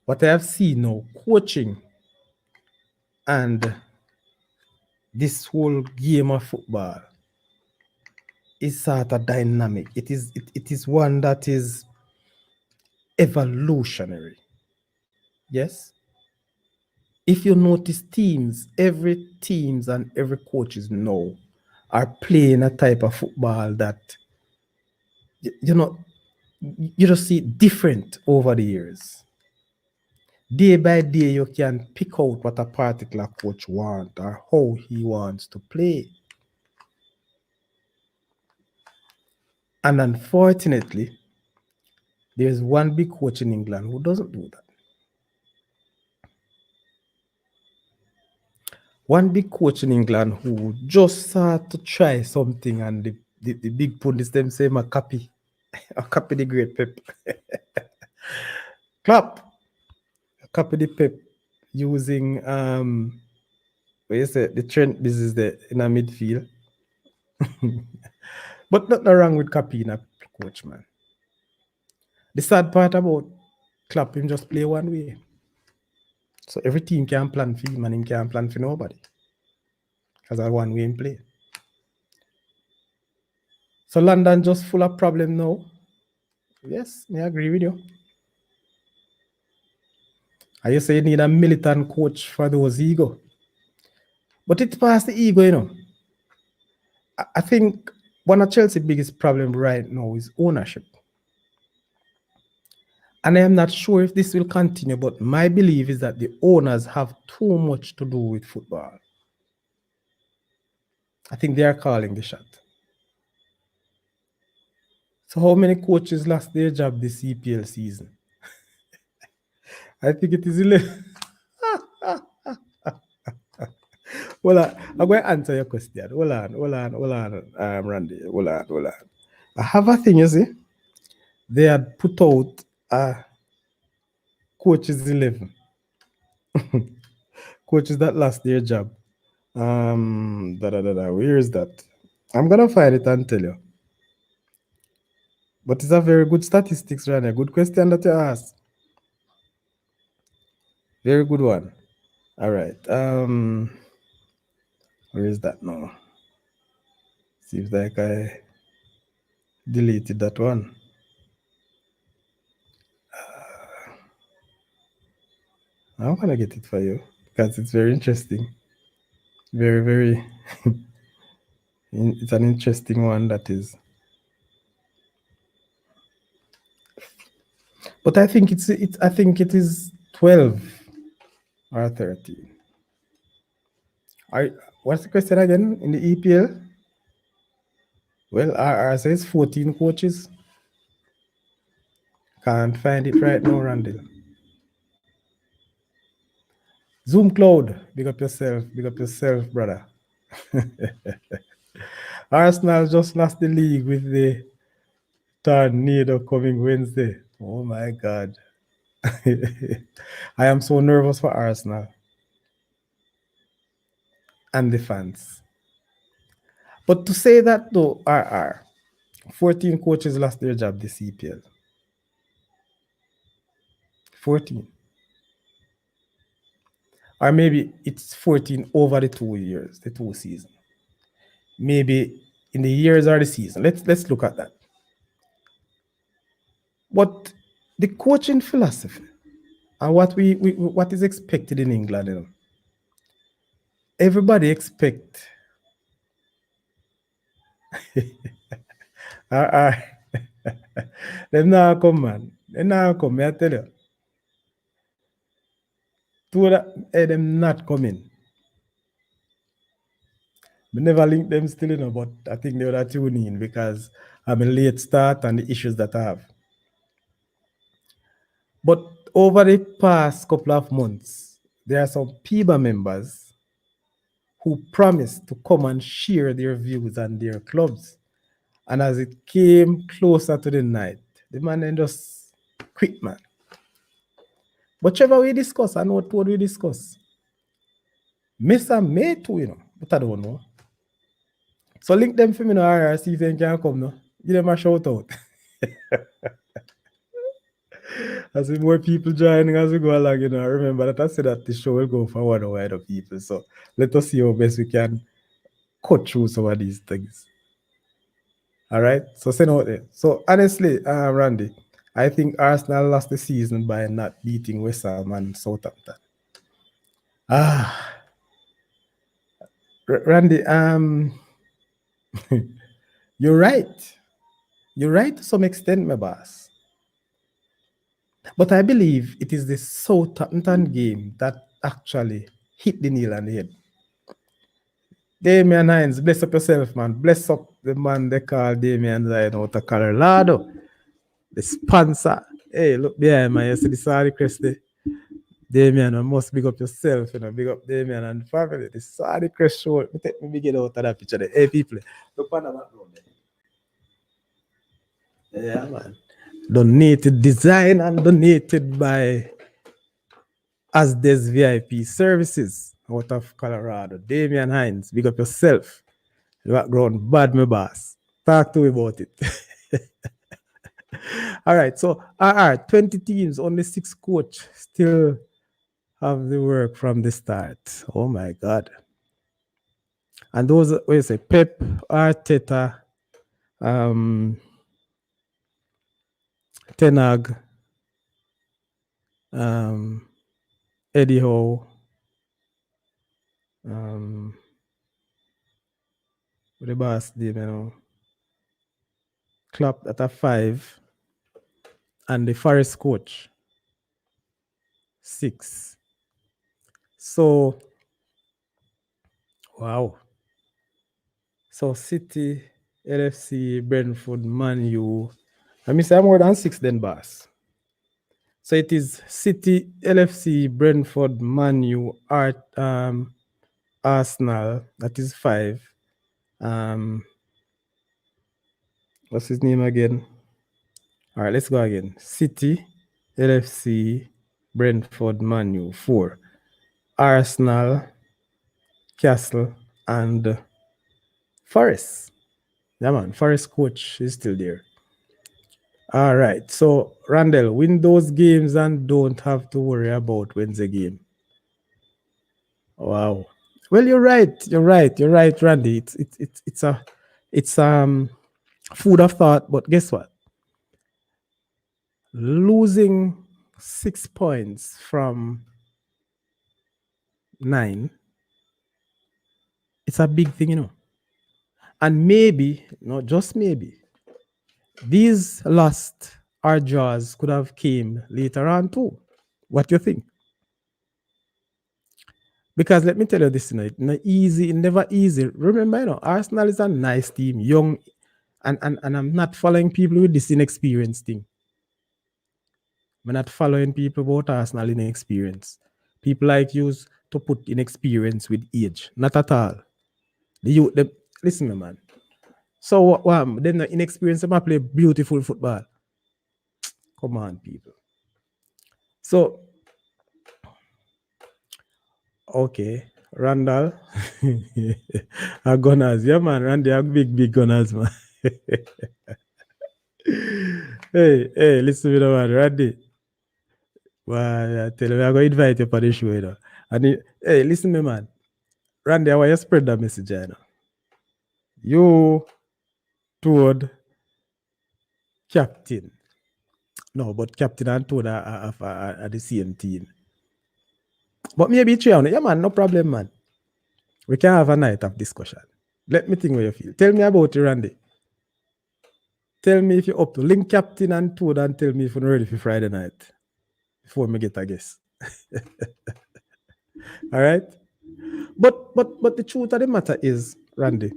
what I have seen now, coaching and this whole game of football is sort of dynamic. It is one that is evolutionary. Yes? If you notice teams, every teams and every coaches now are playing a type of football that you just see different over the years. Day by day, you can pick out what a particular coach wants or how he wants to play. And unfortunately, there's one big coach in England who doesn't do that. One big coach in England who just start to try something and the big pundits them say, I copy the great Pep. Clap. Copy the Pep using what you say, the Trent, this is in a midfield. But nothing wrong with copying a coach, man. The sad part about Klopp, him just play one way. So every team can plan for him and him can't plan for nobody. Because that's one way in play. So London just full of problem now. Yes, I agree with you. I just say you need a militant coach for those ego. But it's past the ego, I think one of Chelsea's biggest problem right now is ownership. And I am not sure if this will continue, but my belief is that the owners have too much to do with football. I think they are calling the shot. So how many coaches lost their job this EPL season? I think it is 11. Well, I'm going to answer your question. Hold on, Randy. Hold on. I have a thing, you see. They had put out coaches 11. Coaches that lost their job. Where is that? I'm gonna find it and tell you. But it's a very good statistics, Randy. A good question that you asked. Very good one. All right. Where is that now? Seems like I deleted that one. I'm gonna get it for you because it's very interesting. Very, very. It's an interesting one that is. But I think I think it is 12 or 13. What's the question again in the EPL? Well, RR says 14 coaches. Can't find it right now, Randall. Zoom Cloud, big up yourself, brother. Arsenal just lost the league with the tornado coming Wednesday. Oh my God. I am so nervous for Arsenal and the fans. But to say that though, 14 coaches lost their job this EPL. 14. Or maybe it's 14 over the 2 years, the 2 seasons. Maybe in the years or the season. Let's look at that. But the coaching philosophy and what is expected in England, you know, everybody expect them now come, man. They now come, I tell you. Them not coming. We never link them still, you know, but I think they would tune in because I'm a late start and the issues that I have. But over the past couple of months, there are some PIBA members who promised to come and share their views and their clubs. And as it came closer to the night, the man then just quit, man. Whichever we discuss, I know what we discuss. Mesa may too, you know, but I don't know. So link them for me now, see if they can come now. Give them a shout out. As if more people joining as we go along, you know. Remember that I said that the show will go for one or wider people. So let us see how best we can cut through some of these things. All right. So send out there. So honestly, Randy, I think Arsenal lost the season by not beating West Ham and Southampton. Randy, you're right. You're right to some extent, my boss. But I believe it is the Southampton game that actually hit the nail on the head. Damian Hines, bless up yourself, man. Bless up the man they call Damian Hines out of Colorado. The sponsor. Hey, look behind, man. You see the Saudichress there? Damian, I must big up yourself, you know. Big up Damian and family. The Saudichress Show. Let me get out of that picture there. Hey, people. Look on the background there. Yeah, man. Donated design and donated by Asdes VIP Services out of Colorado. Damian Hines, big up yourself. The background, bad my boss. Talk to me about it. All right, so 20 teams, only 6 coach still have the work from the start. Oh my God. And those, what you say, Pep, Arteta, Tenag, Eddie Howe, the boss name, you know, Klopp at a 5, and the Forest coach 6. So wow. So City, LFC, Brentford, Man U. I mean, say more than 6 then, boss. So it is City, LFC, Brentford, Man U, Arsenal. That is 5. What's his name again? All right, let's go again. City, LFC, Brentford, Man U, 4. Arsenal, Castle, and Forest. Yeah, man. Forest coach is still there. All right. So, Randall, win those games and don't have to worry about Wednesday game. Wow. Well, you're right. You're right, Randy. It's food of thought. But guess what? Losing 6 points from 9, it's a big thing, you know. And maybe, not just maybe, these lost or draws could have came later on too. What do you think? Because let me tell you this, you know, it's not easy, never easy. Remember, you know, Arsenal is a nice team, young, and I'm not following people with this inexperienced thing. I'm not following people about Arsenal inexperience. People like you to put inexperience with age. Not at all. Listen, me, man. So what? Then the inexperienced them play beautiful football. Come on, people. So, okay, Randall, our gunners, yeah, man. Randy, are big gunners, man. hey, listen to me, man, Randy. Well, I tell you, I'm going to invite you for the show, you know. And hey, listen to me, man. Randy, I want you to spread that message, you know. You told captain. No, but captain and told are the same team. But maybe three on it. Yeah, man, no problem, man. We can have a night of discussion. Let me think what you feel. Tell me about it, Randy. Tell me if you're up to link captain and toad and tell me if you're ready for Friday night. Before me get a guess. All right? But the truth of the matter is, Randy,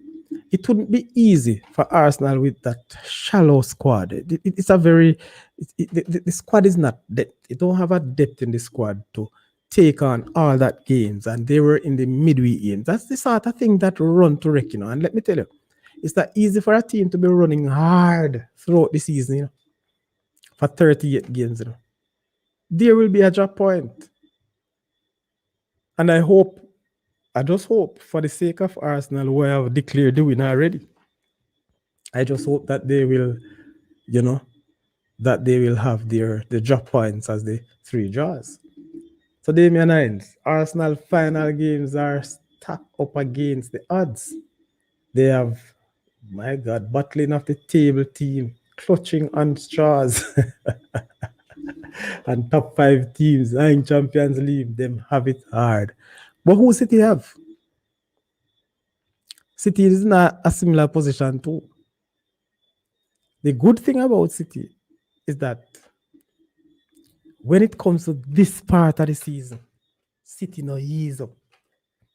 it wouldn't be easy for Arsenal with that shallow squad. It's a very the squad is not depth. It don't have a depth in the squad to take on all that games, and they were in the midweek games. That's the sort of thing that run to wreck, you know. And let me tell you, it's not easy for a team to be running hard throughout the season, you know, for 38 games, you know. There will be a drop point. And I just hope, for the sake of Arsenal, who have declared the winner already, I just hope that they will, you know, that they will have the drop points as the 3 draws. So, Damian Hines, Arsenal final games are stacked up against the odds. They have, my God, battling off the table team, clutching on straws. And top 5 teams in Champions League, them have it hard. But who City have? City is in a similar position too. The good thing about City is that when it comes to this part of the season, City no ease up.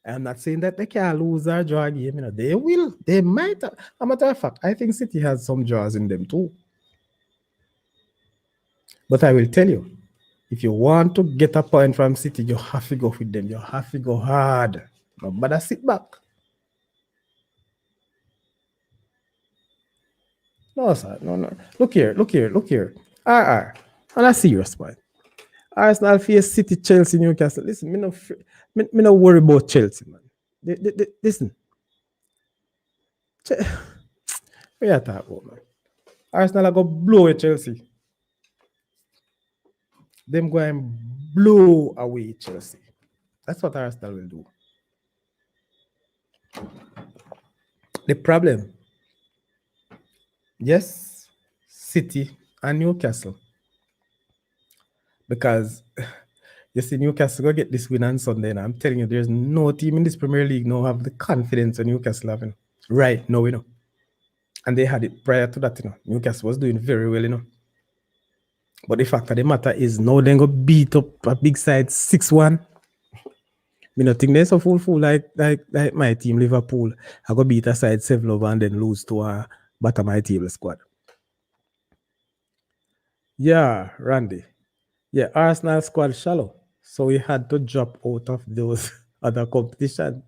I'm not saying that they can't lose or draw a game. You know, they will. They might. As a matter of fact, I think City has some draws in them too. But I will tell you, if you want to get a point from City, you have to go with them. You have to go hard. No matter sit back. No, sir. No. Look here. RR. On a serious point. Arsenal face City, Chelsea, Newcastle. Listen, me no worry about Chelsea, man. Listen. What you talking about, man? Arsenal are going to blow at Chelsea. Them go and blow away Chelsea. That's what Arsenal will do. The problem, yes, City and Newcastle. Because you see, Newcastle go get this win on Sunday, and I'm telling you, there's no team in this Premier League now have the confidence of Newcastle having right now, you know. And they had it prior to that, you know. Newcastle was doing very well, you know. But the fact of the matter is now they go beat up a big side 6-1. Me not think there's a fool like my team Liverpool. I go beat a side 7-0 and then lose to a bottom of my table squad. Yeah, Randy. Yeah, Arsenal squad shallow. So we had to drop out of those other competition.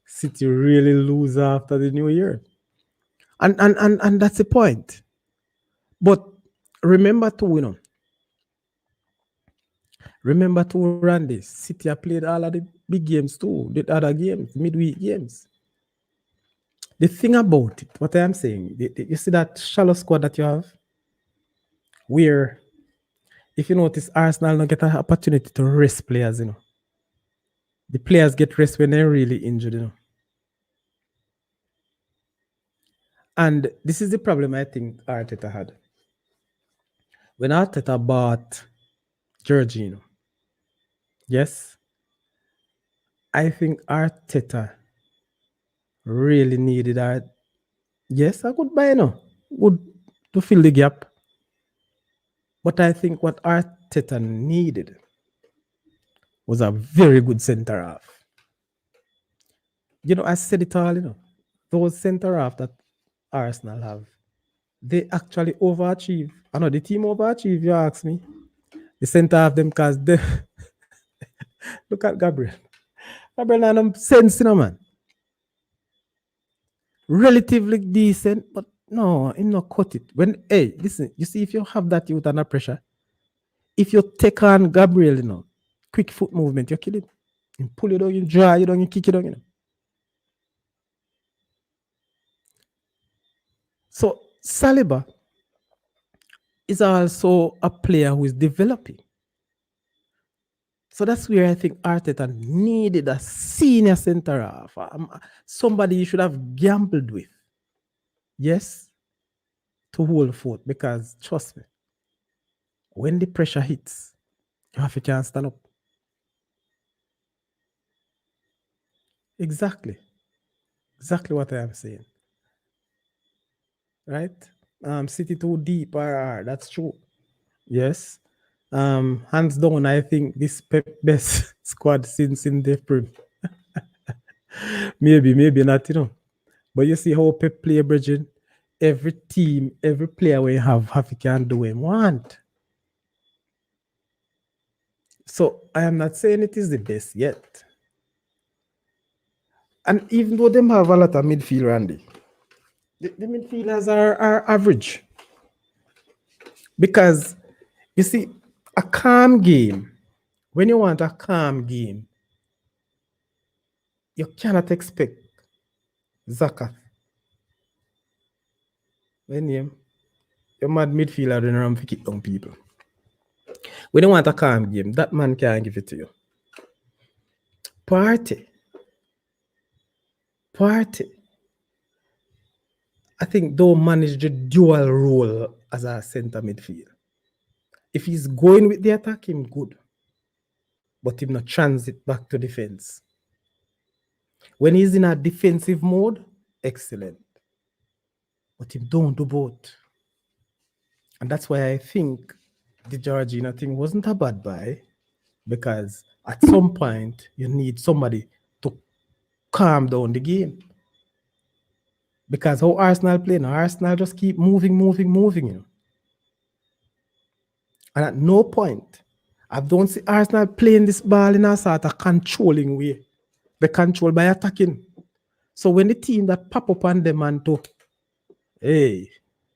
City really lose after the new year. And that's the point. But remember too, remember too, Randy, City have played all of the big games too, the other games, midweek games. The thing about it, what I am saying, you see that shallow squad that you have, where if you notice, Arsenal don't get an opportunity to rest players, The players get rest when they're really injured, And this is the problem I think Arteta had. When Arteta bought Jorginho, yes, I think Arteta really needed that. Yes, I could buy would to fill the gap. But I think what Arteta needed was a very good centre half. I said it all, those centre half that Arsenal have, they actually overachieve. I know the team overachieve, you ask me. The centre half them because they look at Gabriel. Gabriel had some sense, man. Relatively decent, but no, him not cut it. Listen, you see, if you have that youth under pressure, if you take on Gabriel, quick foot movement, you kill him. You pull it down, you draw it down, you kick it down, So Saliba is also a player who is developing. So that's where I think Arteta needed a senior centre half, somebody you should have gambled with. Yes, to hold forth, because trust me, when the pressure hits, you have to stand up. Exactly what I am saying. Right? City too deep, that's true. Yes. Hands down, I think this best squad since in the Prem. maybe not, But you see how Pep play, Bridget. Every team, every player we have he can do what he want. So I am not saying it is the best yet. And even though them have a lot of midfield, Randy, the midfielders are average. Because you see, a calm game, when you want a calm game, you cannot expect Zaka. When you're mad midfielder running around to kick down people. When you want a calm game, that man can't give it to you. Party. I think don't manage the dual role as a centre midfield. If he's going with the attack, him good. But him not transit back to defense. When he's in a defensive mode, excellent. But him don't do both. And that's why I think the Jorginho thing wasn't a bad buy, because at some point you need somebody to calm down the game. Because how Arsenal play now, Arsenal just keep moving. And at no point, I don't see Arsenal playing this ball in a sort of controlling way. They control by attacking. So when the team that pop up on them and talk, hey,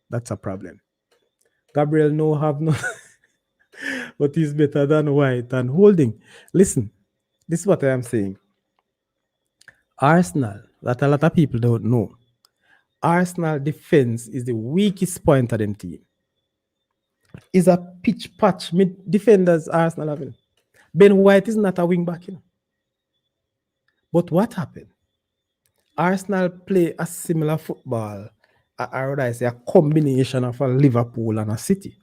that's a problem. Gabriel no have no, but he's better than White and Holding. Listen, this is what I am saying. Arsenal, that a lot of people don't know, Arsenal defense is the weakest point of them team. Is a pitch patch defenders Arsenal having. Ben White is not a wing back, But what happened? Arsenal play a similar football, I would say a combination of a Liverpool and a City,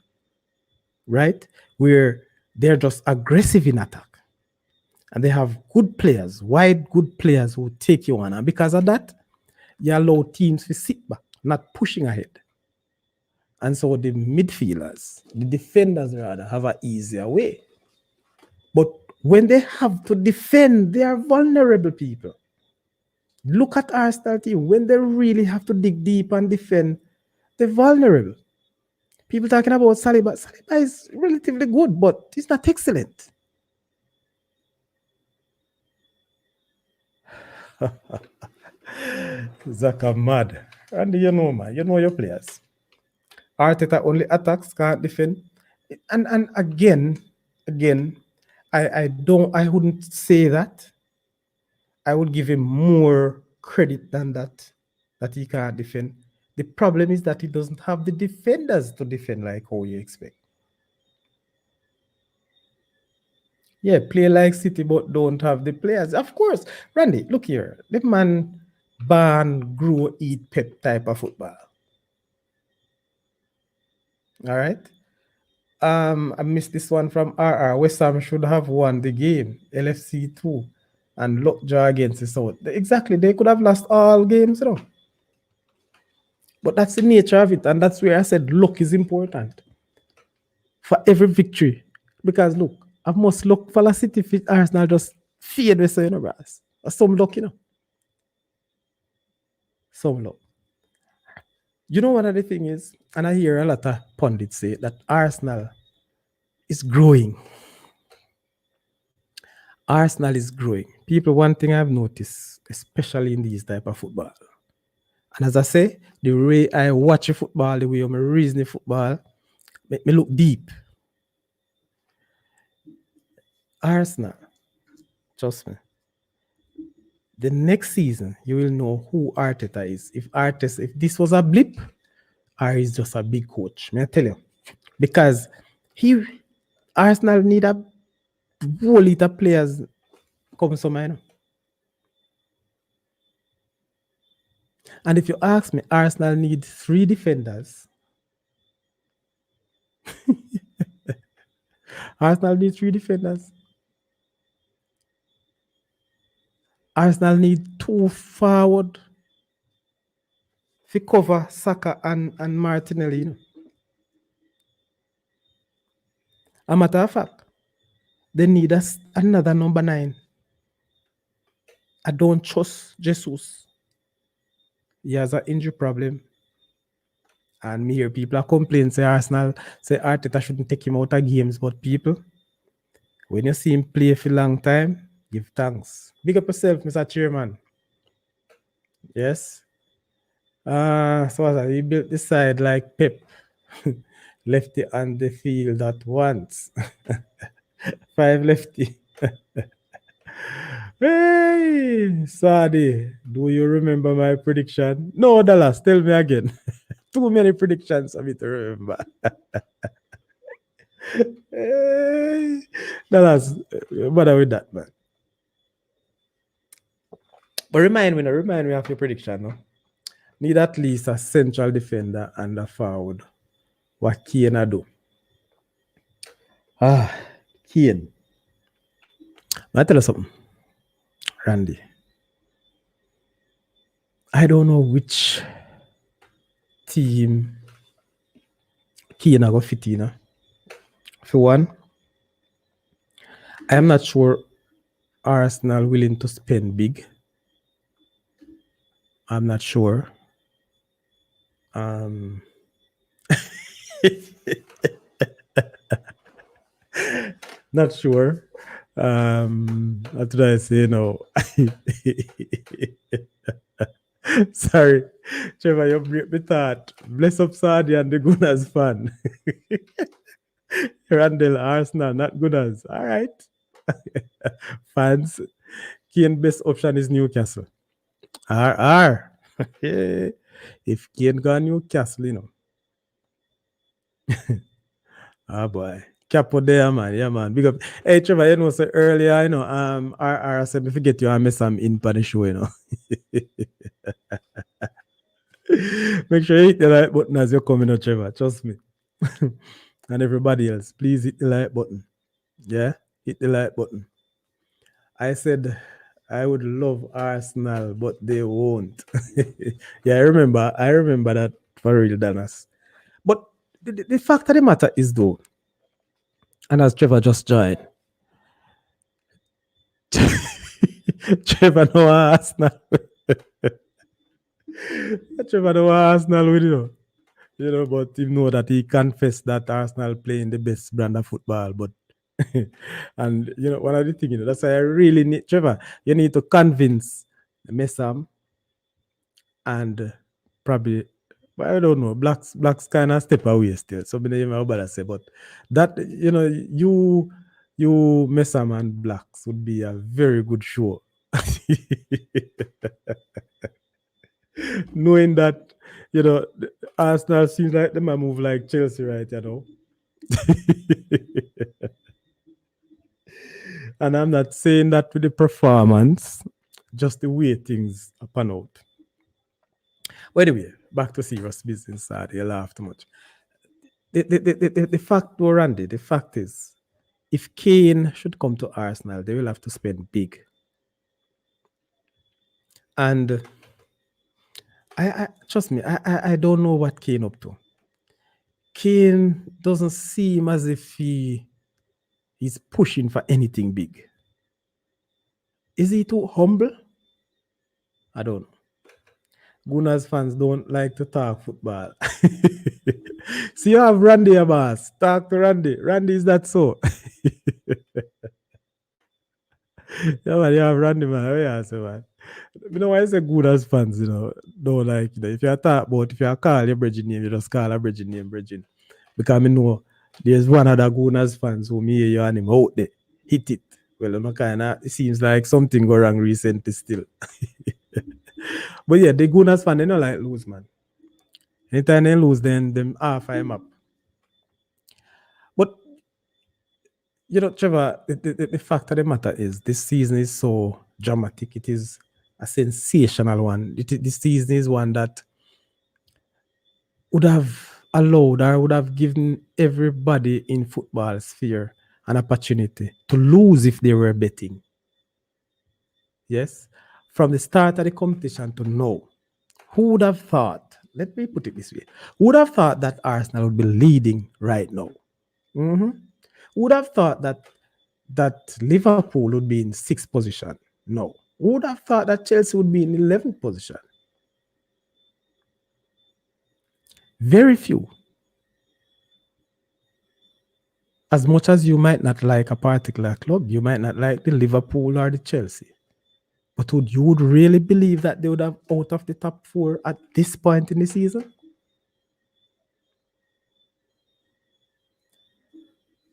right? Where they're just aggressive in attack. And they have good players, wide good players who take you on. And because of that, you allow teams to sit back, not pushing ahead. And so the midfielders, the defenders rather, have an easier way. But when they have to defend, they are vulnerable people. Look at Arsenal team. When they really have to dig deep and defend, they're vulnerable. People talking about Saliba. Saliba is relatively good, but he's not excellent. Zaka mad. And you know, man, you know your players. Arteta only attacks, can't defend. And again, I wouldn't say that. I would give him more credit than that he can't defend. The problem is that he doesn't have the defenders to defend like how you expect. Yeah, play like City, but don't have the players. Of course, Randy, look here. The man born, grow, eat, pep type of football. All right. I missed this one from RR. West Ham should have won the game. LFC 2 and Lockjaw against the South. Exactly. They could have lost all games, you know. But that's the nature of it. And that's where I said luck is important for every victory. Because look, I must look for the City fit Arsenal just fade with, you know, brass. Some luck, you know. Some luck. You know what the thing is? And I hear a lot of pundits say that Arsenal is growing. Arsenal is growing. People, one thing I've noticed, especially in these type of football, and as I say, the way I watch football, the way I'm reasoning football, make me look deep. Arsenal, trust me, the next season, you will know who Arteta is. If this was a blip, or he's just a big coach. May I tell you? Because Arsenal need a whole lot of players come somewhere, you know. And if you ask me, Arsenal need 3 defenders. Arsenal need 3 defenders. Arsenal need 2 forward to cover Saka and Martinelli. You know. A matter of fact, they need another number 9. I don't trust Jesus. He has an injury problem. And me hear people are complaining, say Arsenal, say Arteta shouldn't take him out of games. But people, when you see him play for a long time, give thanks. Big up yourself, Mr. Chairman. Yes. So he built the side like Pep. Lefty on the field at once. 5 lefty. Hey, Sadi, do you remember my prediction? No, Dallas, tell me again. Too many predictions for me to remember. Hey, Dallas, bother with that, man. But remind me of your prediction, no? Need at least a central defender and a forward. What Kane do? Kane. I'll tell you something, Randy. I don't know which team Kane go fit in. For one, I am not sure Arsenal willing to spend big. I'm not sure. Not sure. What did I say? No. Sorry, Trevor, you break me thought. Bless up Sadi and the Gunners fan. Randall, Arsenal, not Gunners. All right. Fans, Kane best option is Newcastle. R. If Kane got Newcastle, you know. Boy. Capo there, man. Yeah, man. Big up. Hey, Trevor, you know, so earlier, you know, RR said, me forget you, I miss some in for the show, you know. Make sure you hit the like button as you're coming out, Trevor. Trust me. And everybody else, please hit the like button. Yeah, hit the like button. I said I would love Arsenal, but they won't. Yeah, I remember that for real, Danas. But the fact of the matter is, though, and as Trevor just joined, Trevor no Arsenal. Trevor no Arsenal with but he know that he confessed that Arsenal playing the best brand of football. But and one of the things, that's why I really need Trevor. You need to convince Messam and probably, but I don't know, blacks kind of step away still. So many about to say, but that you Messam and blacks would be a very good show. Knowing that Arsenal seems like they might move like Chelsea, right? And I'm not saying that with the performance, just the way things pan out. But anyway, back to serious business. Sorry, you laugh too much. The fact, though, Randy, the fact is, if Kane should come to Arsenal, they will have to spend big. And I trust me, I don't know what Kane up to. Kane doesn't seem as if he's pushing for anything big. Is he too humble? I don't know. Gunners fans don't like to talk football. So you have Randy, boss. Talk to Randy. Randy, is that so? Yeah, man, you have Randy, man. Yeah, so, man. You know why I say Gunners fans, don't like, if you talk about, if you call your bridging name, you just call a bridging name, bridging. Because I know there's one other Gunners fans who me you and him out there. Hit it. Well, it seems like something go wrong recently still. But yeah, the Gunners fan, they don't like lose, man. Anytime they lose, then them half I'm up. But Trevor, the fact of the matter is this season is so dramatic. It is a sensational one. This season is one that would have allowed or would have given everybody in football sphere an opportunity to lose if they were betting. Yes? From the start of the competition to now, who would have thought, let me put it this way, who would have thought that Arsenal would be leading right now? Who would have thought that Liverpool would be in 6th position? No. Who would have thought that Chelsea would be in 11th position? Very few. As much as you might not like a particular club, you might not like the Liverpool or the Chelsea. But you would really believe that they would have out of the top 4 at this point in the season?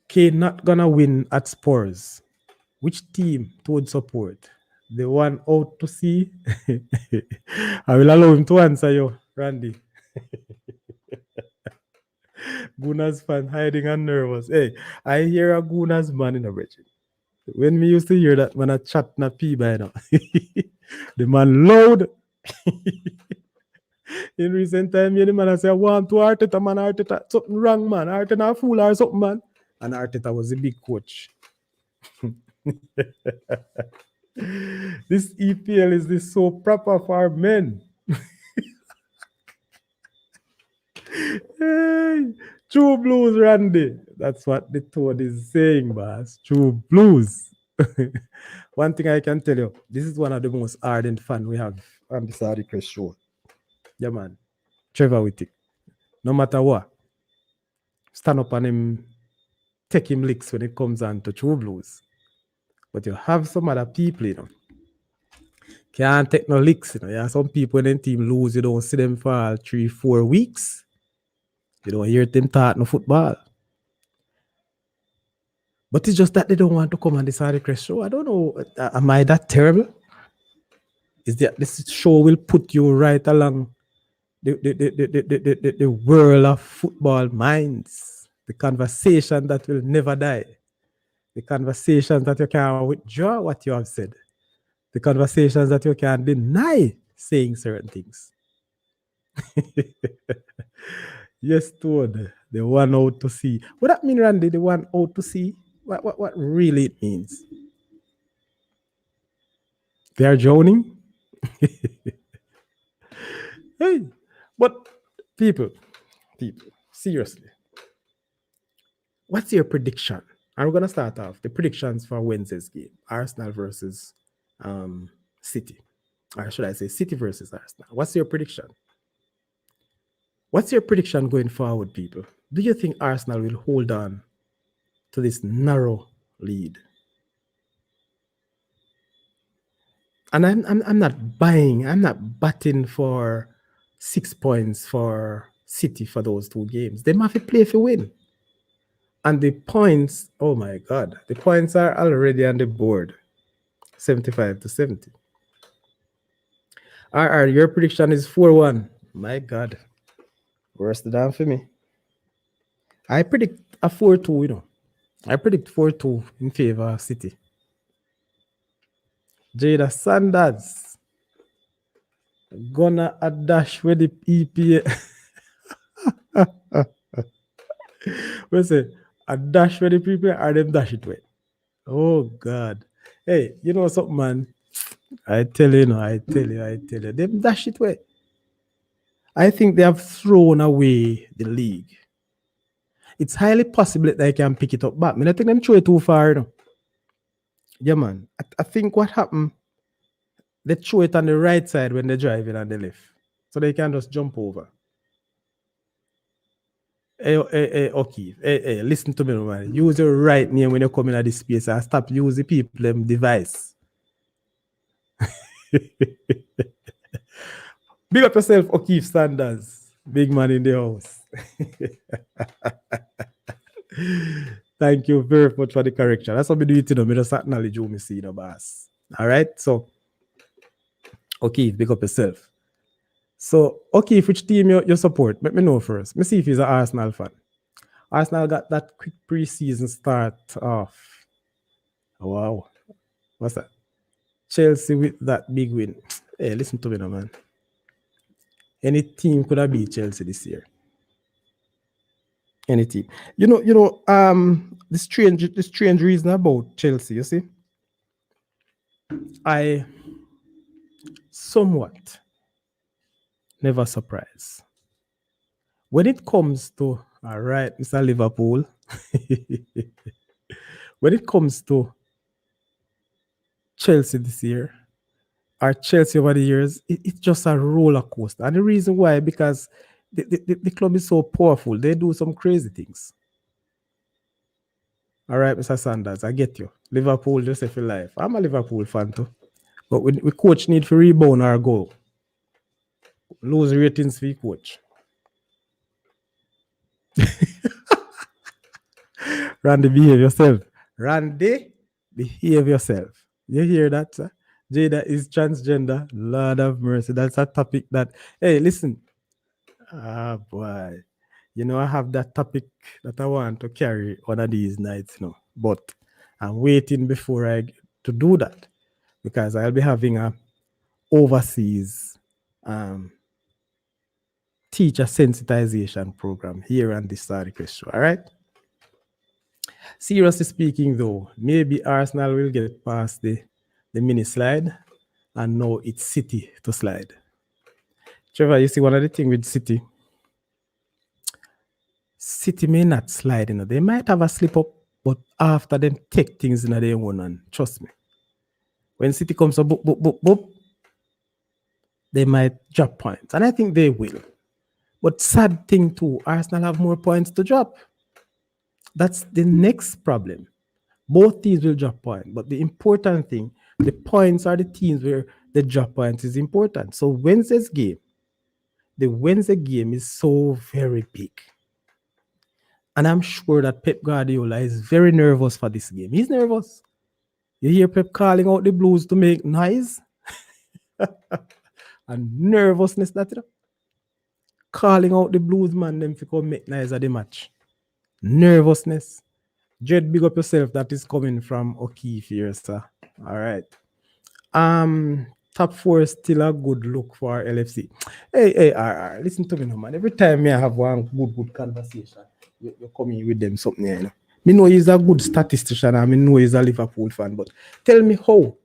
Kane not gonna win at Spurs. Which team would support? The one out to sea? I will allow him to answer you, Randy. Gunners fan hiding and nervous. Hey, I hear a Gunners man in a region. When me used to hear that man a chat na pee by now. The man loud. In recent time, the man say, I want to Arteta, man, Arteta. Something wrong, man. Arteta a fool or something, man. And Arteta was the big coach. This EPL is this so proper for men. Hey, true blues, Randy. That's what the toad is saying, boss. True blues. One thing I can tell you, this is one of the most ardent fans we have on the Saudichress Show. Yeah, man. Trevor Whittick. No matter what, stand up and him take him licks when it comes on to true blues. But you have some other people, can't take no licks, You have some people when the team lose, you don't see them for 3-4 weeks. You don't hear them talk no football. But it's just that they don't want to come on the Saudichress Show. I don't know. Am I that terrible? Is that this show will put you right along the world of football minds, the conversation that will never die, the conversations that you can withdraw what you have said, the conversations that you can deny saying certain things. Yes, Toad, the one out to see. What that mean, Randy? The one out to see? What really it means? They are drowning. Hey, but people, seriously, What's your prediction? And we're gonna start off the predictions for Wednesday's game: Arsenal versus City, or should I say City versus Arsenal? What's your prediction? What's your prediction going forward, people? Do you think Arsenal will hold on to this narrow lead? And I'm not buying, I'm not batting for 6 points for City for those two games. They must play for win. And the points, oh my God, the points are already on the board. 75 to 70. Your prediction is 4-1. My God. Worse than for me. I predict a 4-2, you know. I predict 4-2 in favor of City. Jada Sanders gonna a dash with the EPL. What's it? A dash with the people or them dash it with? Oh God. Hey, you know something, man? I tell you, them dash it way. I think they have thrown away the league. It's highly possible that they can pick it up back. I don't think them throw it too far, you know. Yeah, man. I think what happened, they throw it on the right side when they're driving on the left. So they can just jump over. Okay. Hey, listen to me, man. Use your right name when you come in at this space and stop using people them device. Big up yourself, O'Keefe Sanders. Big man in the house. Thank you very much for the correction. That's what we do it, you know. I just acknowledge you, me see the boss. All right. So, O'Keefe, big up yourself. So, O'Keefe, which team you support? Let me know first. Let me see if he's an Arsenal fan. Arsenal got that quick preseason start off. Wow. What's that? Chelsea with that big win. Hey, listen to me now, man. Any team could have beat Chelsea this year. Any team. You know, the strange reason about Chelsea, you see, I somewhat never surprised. When it comes to, all right, Mr. Liverpool, when it comes to Chelsea this year, or Chelsea over the years, it's just a roller coaster. And the reason why, because the club is so powerful, they do some crazy things. All right, Mr. Sanders, I get you. Liverpool, just for life. I'm a Liverpool fan too. But we coach need to rebound our goal. Lose ratings for coach. Randy, behave yourself. Randy, behave yourself. You hear that, sir? Jada is transgender. Lord of mercy. That's a topic that, hey, listen. Ah, boy. You know, I have that topic that I want to carry one of these nights, you know. But I'm waiting before to do that, because I'll be having a overseas teacher sensitization program here on the Saudichress Show. All right. Seriously speaking, though, maybe Arsenal will get past the mini slide, and now it's City to slide. Trevor, you see, one of the things with City may not slide, you know. They might have a slip up, but after them take things in their own, and trust me, when City comes to boop, they might drop points, and I think they will. But sad thing too, Arsenal have more points to drop. That's the next problem. Both teams will drop points, but the important thing, the points are the teams where the drop points is important. So Wednesday game is so very big. And I'm sure that Pep Guardiola is very nervous for this game. He's nervous. You hear Pep calling out the Blues to make noise? And nervousness, that, you know? Calling out the Blues, man, them to come make noise at the match. Nervousness. Jed, big up yourself. That is coming from O'Keefe here, sir. All right. Top 4 is still a good look for LFC. Hey, RR, listen to me now, man. Every time I have one good conversation, you're coming with them something, you know. Me know he's a good statistician, and me know he's a Liverpool fan, but tell me how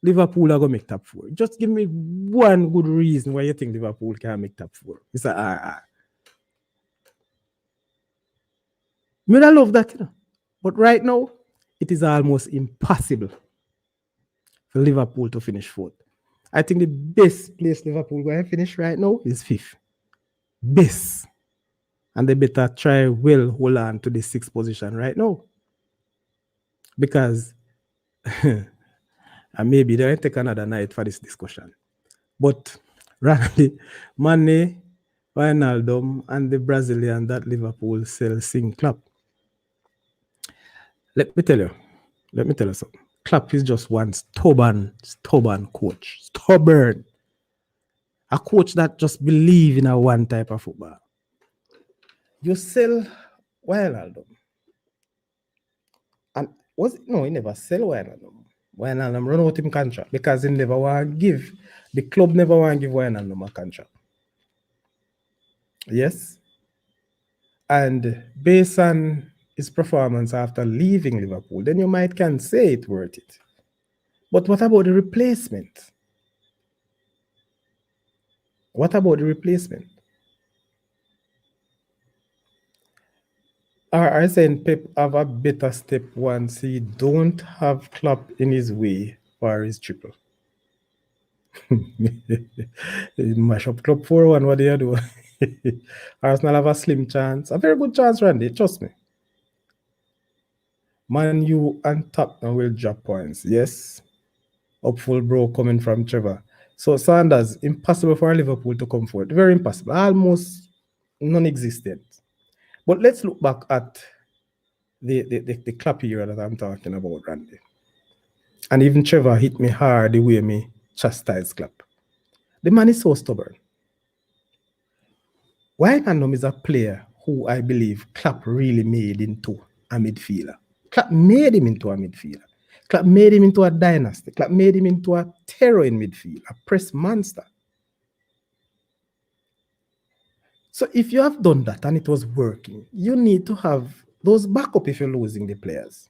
Liverpool are going to make top 4. Just give me one good reason why you think Liverpool can make top 4. Mr. RR. Me would love that, you know. But right now, it is almost impossible for Liverpool to finish fourth. I think the best place Liverpool going to finish right now is fifth. Best. And they better try well hold on to the sixth position right now. Because and maybe they'll take another night for this discussion. But Randy, Mane, Wijnaldum, and the Brazilian that Liverpool sell sing Klopp. Let me tell you something. Klopp is just one stubborn coach. Stubborn. A coach that just believe in a one type of football. You sell Wijnaldum. And he never sell Wijnaldum. Wijnaldum run out him contract because he never want to give, the club never want to give Wijnaldum a contract. Yes. And based on his performance after leaving Liverpool, then you might can say it's worth it. But what about the replacement? What about the replacement? Are saying Pep have a better step once he don't have Klopp in his way for his triple? Mash up Klopp 4-1, what do you do? Arsenal have a slim chance, a very good chance, Randy, trust me. Man U and Tottenham will drop points, yes. Upful bro coming from Trevor. So Sanders, impossible for Liverpool to come forward. Very impossible, almost non-existent. But let's look back at the Klopp era that I'm talking about, Randy. And even Trevor hit me hard the way me chastise Klopp. The man is so stubborn. Wijnaldum is a player who I believe Klopp really made into a midfielder. Klopp made him into a midfielder. Klopp made him into a dynasty. Klopp made him into a terror in midfield, a press monster. So if you have done that and it was working, you need to have those backup if you're losing the players.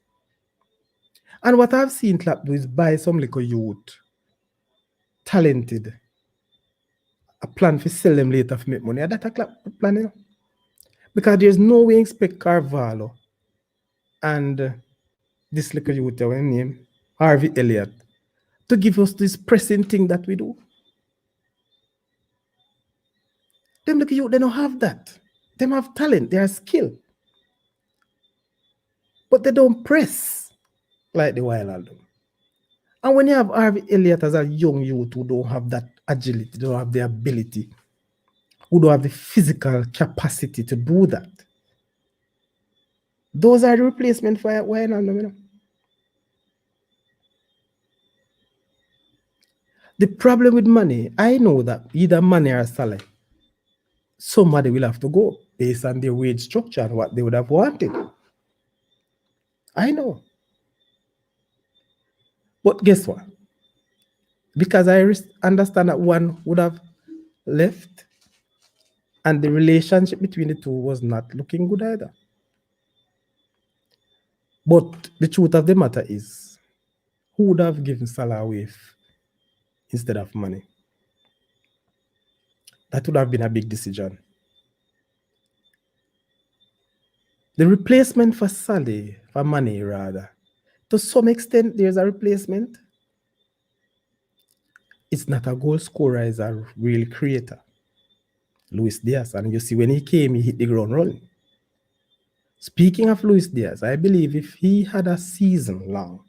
And what I've seen Klopp do is buy some little youth, talented, a plan for sell them later for make money. That's a Klopp plan, you know? Because there's no way expect Carvalho and this little youth, our name, Harvey Elliott, to give us this pressing thing that we do. Them little youth, they don't have that. They have talent, they have skill. But they don't press like the Wijnaldum. And when you have Harvey Elliott as a young youth who don't have that agility, don't have the ability, who don't have the physical capacity to do that, those are the replacement for Wijnaldum, you know? The problem with money, I know that either money or Salah, somebody will have to go based on their wage structure and what they would have wanted. I know. But guess what? Because I understand that one would have left and the relationship between the two was not looking good either. But the truth of the matter is, who would have given Salah away instead of money? That would have been a big decision. The replacement for Salah, for money rather, to some extent there's a replacement. It's not a goal scorer, it's a real creator. Luis Diaz, and you see when he came, he hit the ground running. Speaking of Luis Diaz, I believe if he had a season long,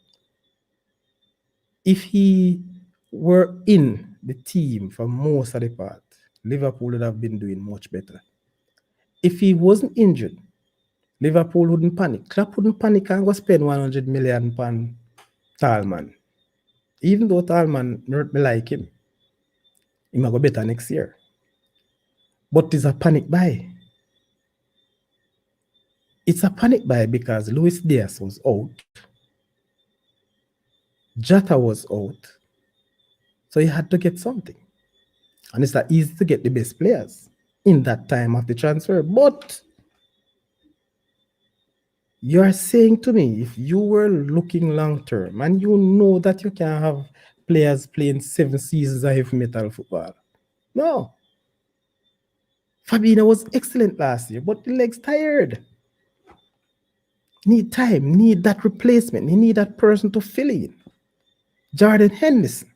if he were in the team for most of the part, Liverpool would have been doing much better. If he wasn't injured, Liverpool wouldn't panic. Klopp wouldn't panic and go spend 100 million on Tallman. Even though Tallman, me like him, he might go better next year. But it's a panic buy. It's a panic buy because Luis Diaz was out. Jota was out. So he had to get something. And it's not easy to get the best players in that time of the transfer. But you are saying to me, if you were looking long term and you know that you can have players playing 7 seasons of heavy metal football. No. Fabinho was excellent last year, but the leg's tired. Need time, need that replacement, he need that person to fill in. Jordan Henderson.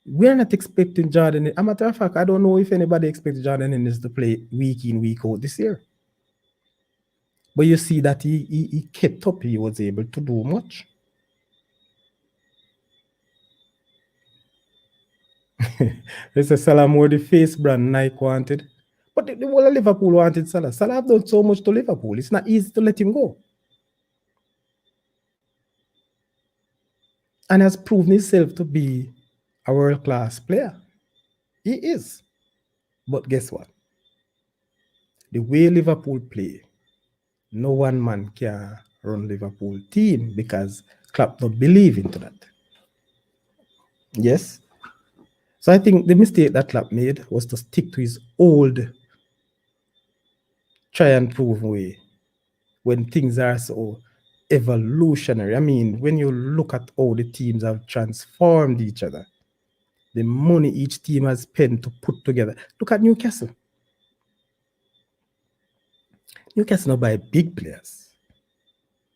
We're not expecting Jordan. As a matter of fact, I don't know if anybody expects Jordan Henderson to play week in, week out this year. But you see that he kept up, he was able to do much. It's a Salah more the face brand Nike wanted. But the whole of Liverpool wanted Salah. Salah have done so much to Liverpool. It's not easy to let him go. And has proven himself to be a world-class player. He is. But guess what? The way Liverpool play, no one man can run Liverpool team because Klopp don't believe into that. Yes. So I think the mistake that Klopp made was to stick to his old try and prove way when things are so evolutionary. I mean, when you look at how the teams have transformed each other, the money each team has spent to put together. Look at Newcastle. Newcastle not buy big players.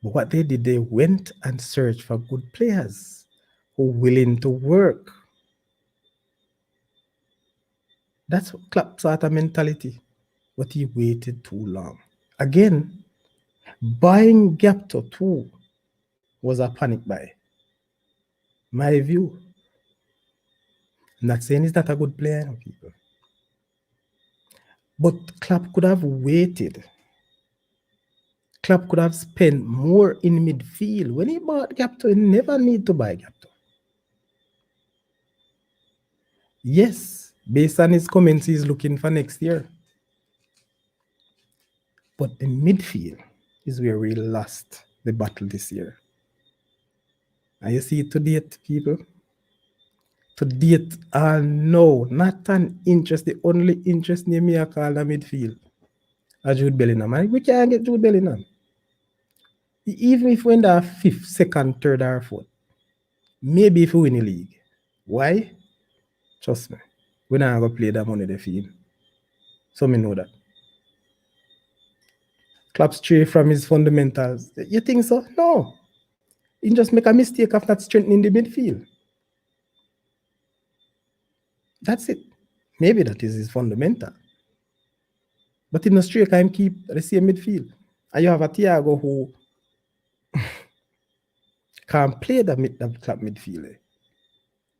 But what they did, they went and searched for good players who are willing to work. That's Klopp's sort of mentality. But he waited too long. Again, buying Gapto too was a panic buy. My view. I'm not saying he's not a good player, people. But Klopp could have waited. Klopp could have spent more in midfield. When he bought Gapto, he never need to buy Gapto. Yes, based on his comments, he's looking for next year. But the midfield is where we lost the battle this year. And you see to date, people, to date, no, not an interest. The only interest near me I call the midfield. Jude Bellingham. And we can't get Jude Bellingham. Even if we end up 5th, 2nd, 3rd, or 4th, maybe if we win the league. Why? Trust me. We're not going to play that money they feed. So me know that. Klopp stray from his fundamentals. You think so? No. He just make a mistake of not strengthening the midfield. That's it. Maybe that is his fundamental. But in Australia, can keep the same midfield. And you have a Thiago who can play the Klopp midfield.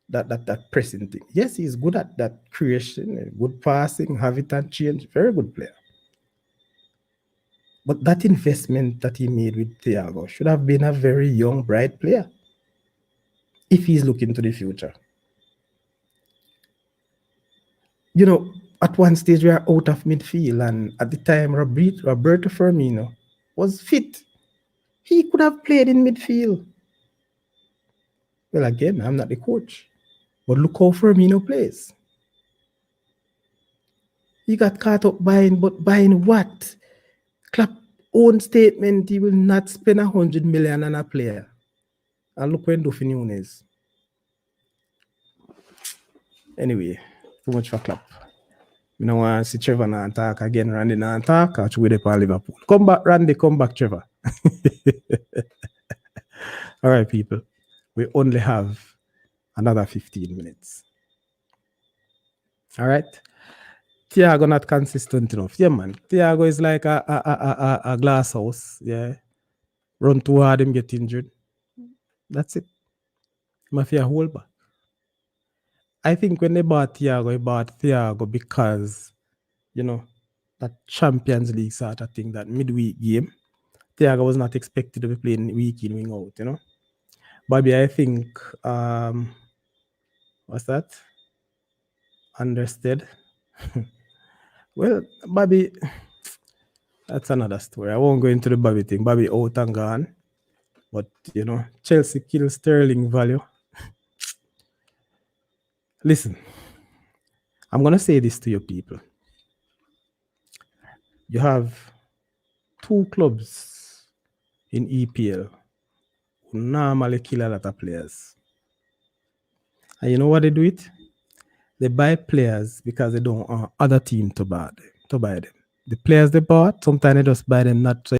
That pressing thing. Yes, he's good at that creation, good passing, have it and change. Very good player. But that investment that he made with Thiago should have been a very young, bright player. If he's looking to the future. You know, at one stage we are out of midfield, and at the time Roberto Firmino was fit. He could have played in midfield. Well, again, I'm not the coach. But look how Firmino plays. He got caught up buying, but buying what? Klopp's own statement, he will not spend 100 million on a player. And look when Duffy Nunes. Anyway, too much for Klopp. You know, want to see Trevor now talk again, Randy now talk, or with the Liverpool. Come back, Randy, come back, Trevor. All right, people. We only have another 15 minutes. All right. Thiago not consistent enough. Yeah, man. Thiago is like a glass house. Yeah. Run too hard, him get injured. That's it. Mafia hold back. I think when they bought Thiago because, you know, that Champions League sort of thing, that midweek game, Thiago was not expected to be playing week in, week out, you know. Bobby, I think, what's that? Understood. Well, Bobby, that's another story. I won't go into the Bobby thing. Bobby out and gone. But, you know, Chelsea kills Sterling value. Listen, I'm going to say this to you people. You have 2 clubs in EPL who normally kill a lot of players. And you know what they do it? They buy players because they don't want other team to buy them. The players they bought, sometimes they just buy them not so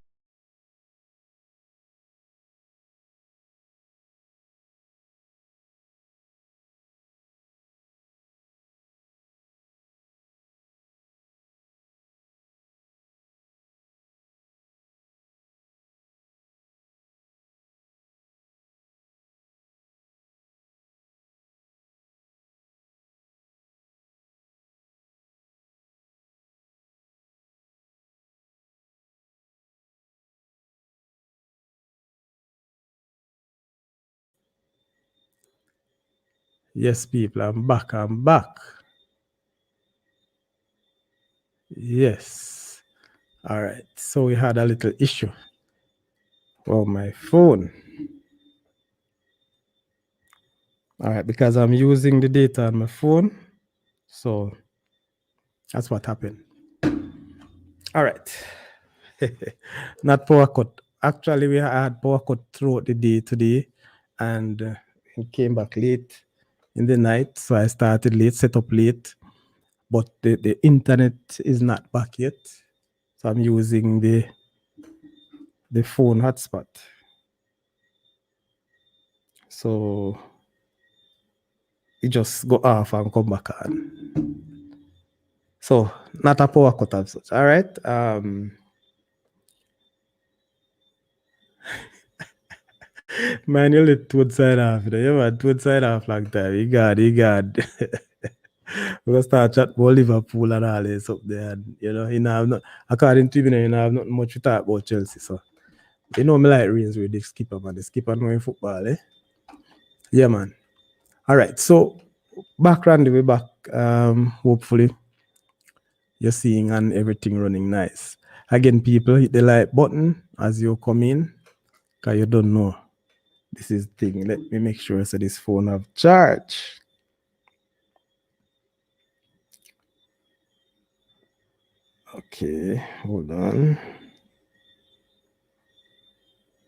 Yes, people, I'm back. I'm back. Yes. All right. So we had a little issue. Oh, my phone. All right, because I'm using the data on my phone. So that's what happened. All right. Not power cut. Actually, we had power cut throughout the day today, and it came back late in the night. So I started late, set up late, but the internet is not back yet. So I'm using the phone hotspot. So it just go off and come back on. So not a power cut as such. All right. Man, you lit two side off. You man, two side off like that. You got. We're gonna start chat about Liverpool and all this up there. And, you know, have not, according to you, have not much to talk about Chelsea. So you know me like Reigns with the skipper, man. The skipper knowing football, eh? Yeah, man. All right. So back Randy, we back. Hopefully you're seeing and everything running nice. Again, people, hit the like button as you come in, because you don't know. This is the thing. Let me make sure so this phone have charge. Okay, hold on.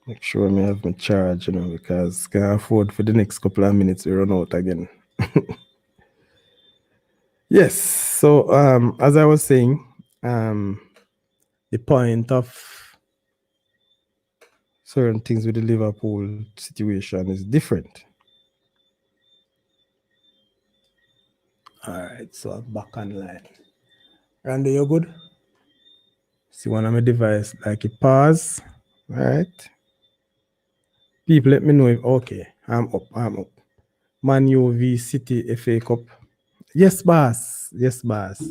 Make sure I have my charge, because can't afford for the next couple of minutes we run out again. Yes. So as I was saying, the point of certain things with the Liverpool situation is different. All right, so I'm back online. Randy, you good? See one of my device, like it pause. All right. People, let me know if okay. I'm up. Man U v City FA Cup. Yes, boss. Yes, boss.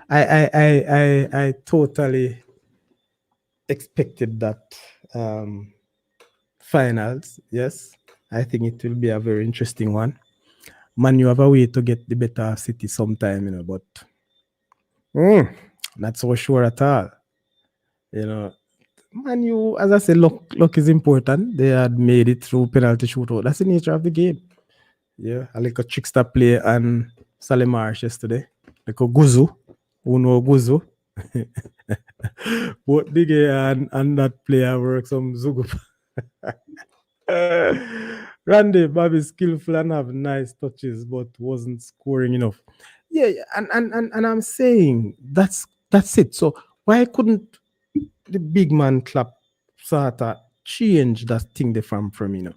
I totally expected that finals. Yes, I think it will be a very interesting one. Man, you have a way to get the better of City sometime, but not so sure at all. Man, you, as I said, luck is important. They had made it through penalty shootout. That's the nature of the game. Yeah, I like a trickster play and Salimarsh yesterday. Like a Guzu. Who know Guzu? Both Biggie and that player work some Zugu. Randy, Bobby skillful and have nice touches, but wasn't scoring enough. Yeah, and I'm saying that's it. So why couldn't the big man club sort of change that thing they from Firmino?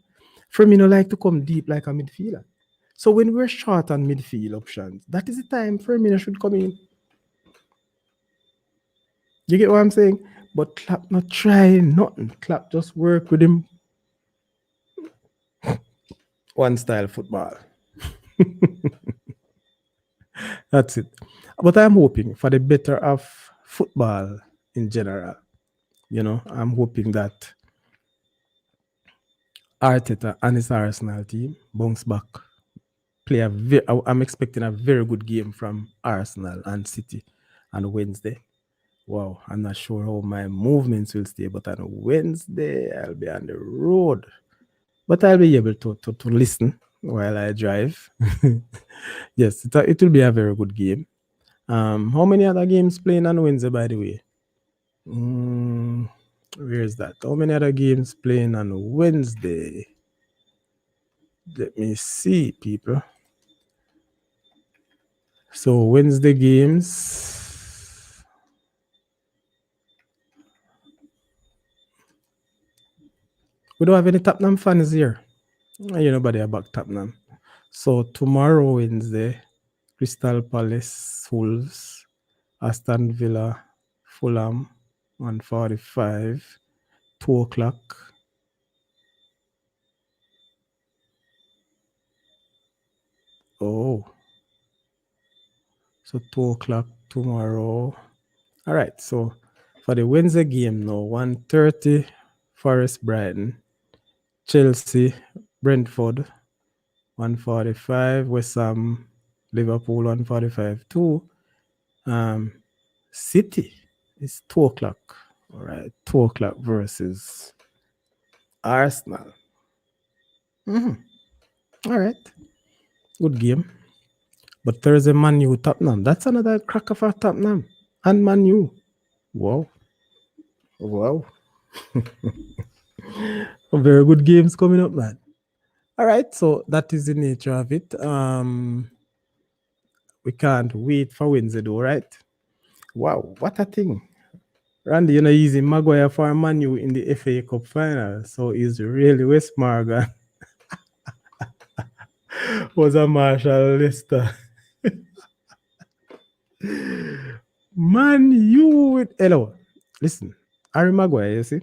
Firmino like to come deep like a midfielder. So when we're short on midfield options, that is the time Firmino should come in. You get what I'm saying? But Klopp not trying nothing. Klopp just work with him one style football. That's it. But I'm hoping for the better of football in general. I'm hoping that Arteta and his Arsenal team bounce back. I'm expecting a very good game from Arsenal and City on Wednesday. Wow, I'm not sure how my movements will stay, but on Wednesday I'll be on the road. But I'll be able to listen while I drive. Yes, it will be a very good game. How many other games playing on Wednesday, by the way? Where is that? How many other games playing on Wednesday? Let me see, people. So Wednesday games. We don't have any Tottenham fans here. Nobody about Tottenham. So tomorrow, Wednesday, Crystal Palace, Wolves, Aston Villa, Fulham, 1:45, 2 o'clock. Oh. So 2 o'clock tomorrow. All right. So for the Wednesday game now, 1:30, Forest Brighton, Chelsea, Brentford, 1:45. West Ham, Liverpool 1:45 too. City is 2 o'clock. All right, 2 o'clock versus Arsenal. All right, good game. But Thursday, Man U, Tottenham. That's another cracker for Tottenham and Man U. Wow. Very good games coming up, man. All right, so that is the nature of it. We can't wait for Wednesday, though, right? Wow, what a thing. Randy, using Maguire for Man U in the FA Cup final. So he's really West Morgan. Was a Marshall Leicester. Man U with hello. Listen, Harry Maguire, you see,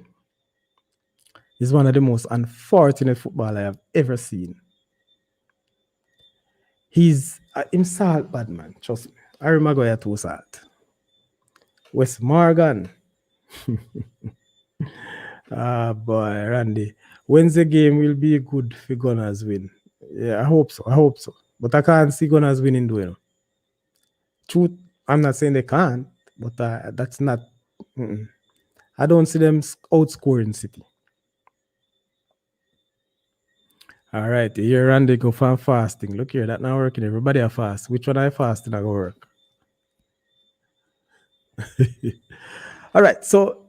is one of the most unfortunate football I have ever seen. He's himself bad man, trust me. Harry Maguire too sad. West Morgan. Boy, Randy. Wednesday game will be good for Gunners win. Yeah, I hope so. But I can't see Gunners winning though. Truth, I'm not saying they can't, but that's not. I don't see them outscoring City. All right, here Randy go for fasting. Look here, that not working. Everybody are fast. Which one I fasting I go work? All right, so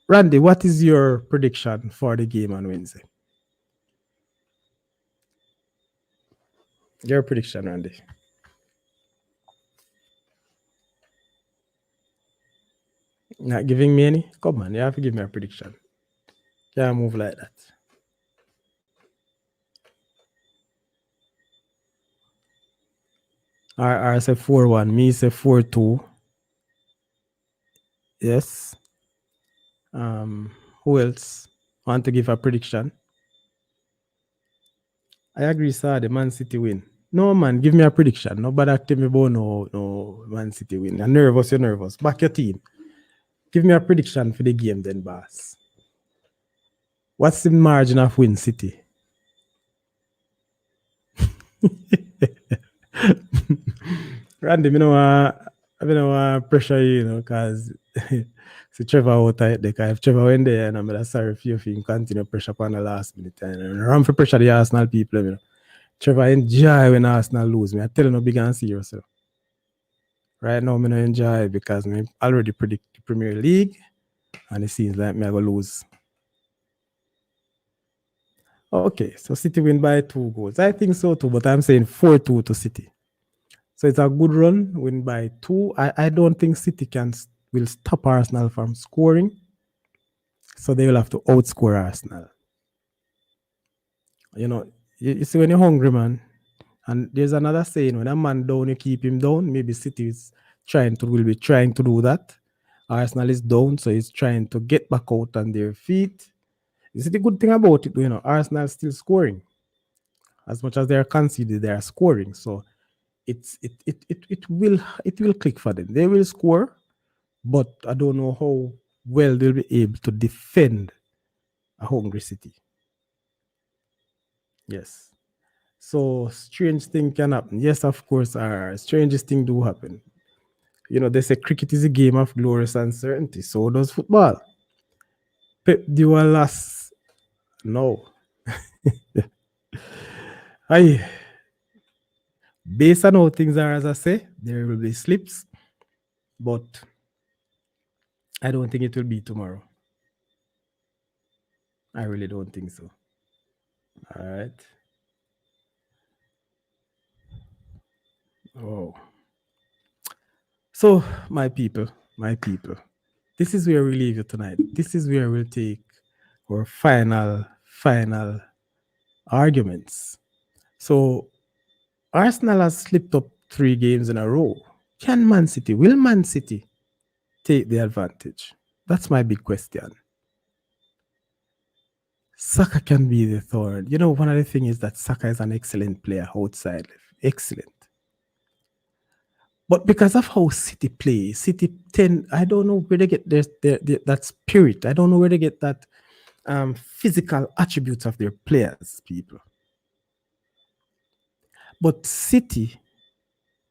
Randy, what is your prediction for the game on Wednesday? Your prediction, Randy. Not giving me any? Come on, you have to give me a prediction. Can't move like that. I say 4-1. Me say 4-2. Yes. Who else want to give a prediction? I agree, sir. The Man City win. No, man, give me a prediction. Nobody tell me about no Man City win. You're nervous. Back your team. Give me a prediction for the game then, boss. What's the margin of win, City? Randy, I don't want pressure you, because see Trevor out there. If Trevor went there, and I'm sorry if you continue pressure upon the last minute. And run for pressure the Arsenal people. Trevor enjoy when Arsenal lose. I tell you no big and serious. Right now, I don't enjoy because I already predict the Premier League, and it seems like I go lose. Okay, so City win by 2 goals. I think so too, but I'm saying 4-2 to City. So it's a good run, win by 2. I don't think City will stop Arsenal from scoring. So they will have to outscore Arsenal. You see when you're hungry, man, and there's another saying, when a man down, you keep him down. Maybe City will be trying to do that. Arsenal is down, so he's trying to get back out on their feet. You see the good thing about it, Arsenal is still scoring. As much as they are conceded, they are scoring. So it will click for them. They will score, but I don't know how well they'll be able to defend a hungry City. Yes. So strange thing can happen. Yes, of course, strangest thing do happen. They say cricket is a game of glorious uncertainty. So does football. Pep Guardiola no. Based on how things are, as I say, there will be slips, but I don't think it will be tomorrow. I really don't think so. All right. Oh. So, my people, this is where we leave you tonight. This is where we'll take our final arguments. So, Arsenal has slipped up 3 games in a row. Will Man City take the advantage? That's my big question. Saka can be the third. One of the things is that Saka is an excellent player outside. Excellent. But because of how City play, City tend, I don't know where they get that spirit. I don't know where they get that physical attributes of their players, people. But City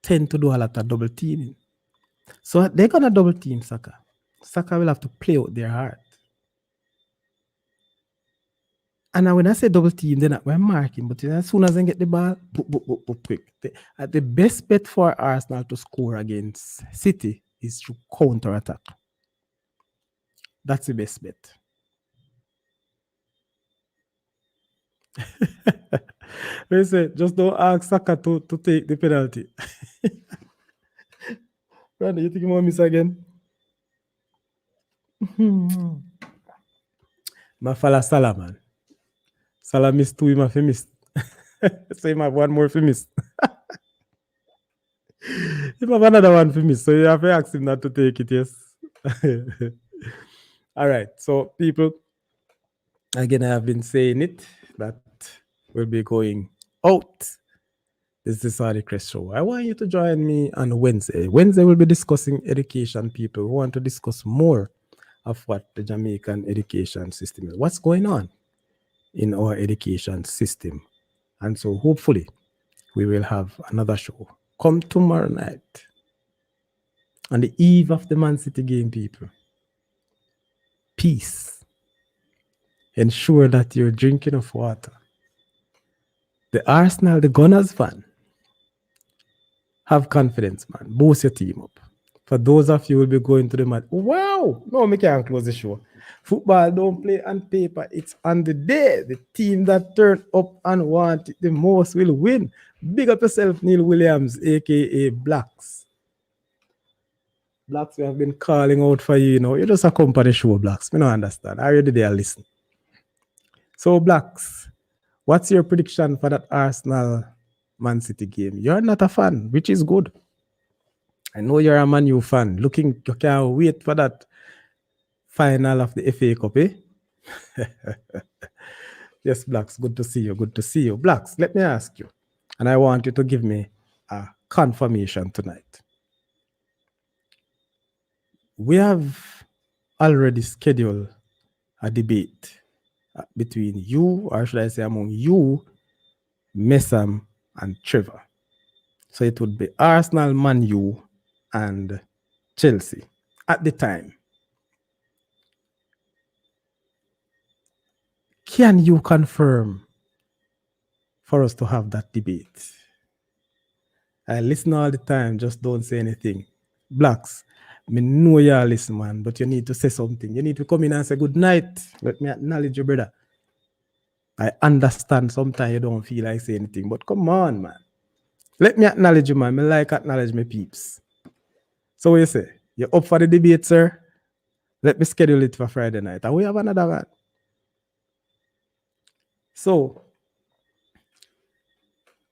tend to do a lot of double teaming. So they're going to double team Saka. Saka will have to play out their heart. And now when I say double team, they're not going to mark him. But as soon as they get the ball, quick. The best bet for Arsenal to score against City is through counter-attack. That's the best bet. They say, just don't ask Saka to take the penalty. Randy, you think you want to miss again? My fella Salah, man. Salah missed 2, him have missed. So him have one more for miss. Him have another one for miss. So you have to ask him not to take it, yes. All right. So people, again, I have been saying it that we'll be going out. This is the Saudichress Show. I want you to join me on Wednesday. Wednesday we'll be discussing education, people. We want to discuss more of what the Jamaican education system is. What's going on in our education system. And so hopefully we will have another show. Come tomorrow night. On the eve of the Man City game, people. Peace. Ensure that you're drinking enough water. The Arsenal, the Gunners fan, have confidence, man. Boost your team up. For those of you who will be going to the match, wow! No, we can't close the show. Football don't play on paper. It's on the day. The team that turned up and want it the most will win. Big up yourself, Neil Williams, a.k.a. Blacks. Blacks, we have been calling out for you, you know. You just a company show, Blacks. We don't understand. Are you there? Listen. So, Blacks, what's your prediction for that Arsenal Man City game? You're not a fan, which is good. I know you're a Man U fan. You can't wait for that final of the FA Cup, eh? Yes, Blacks, good to see you. Good to see you. Blacks, let me ask you, and I want you to give me a confirmation tonight. We have already scheduled a debate between you, or should I say among you, Messam, and Trevor. So it would be Arsenal, Man U, and Chelsea at the time. Can you confirm for us to have that debate? I listen all the time, just don't say anything. Blacks, I know you listen, man, but you need to say something. You need to come in and say good night. Let me acknowledge you, brother. I understand sometimes you don't feel like saying anything, but come on, man. Let me acknowledge you, man. I like acknowledge my peeps. So what you say? You're up for the debate, sir? Let me schedule it for Friday night. And we have another one. So,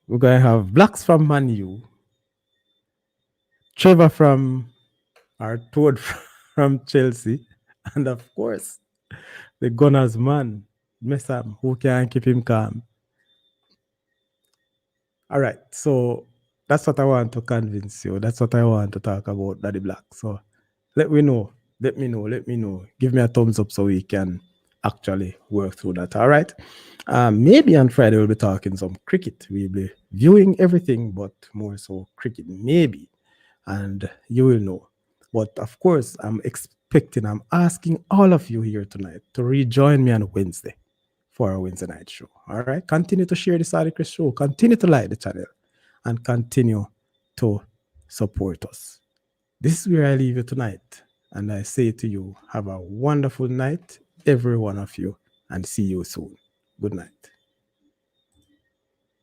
we're going to have Blacks from Man U, Trevor from Toad from Chelsea, and of course, the Gunners man, Messam, who can keep him calm. All right, so that's what I want to convince you. That's what I want to talk about, Daddy Black. So let me know. Give me a thumbs up so we can actually work through that. All right. Maybe on Friday we'll be talking some cricket. We'll be viewing everything, but more so cricket, maybe. And you will know. But of course, I'm asking all of you here tonight to rejoin me on Wednesday for our Wednesday night show. All right. Continue to share the Saudichress Show. Continue to like the channel and continue to support us. This is where I leave you tonight. And I say to you, have a wonderful night, every one of you, and see you soon. Good night.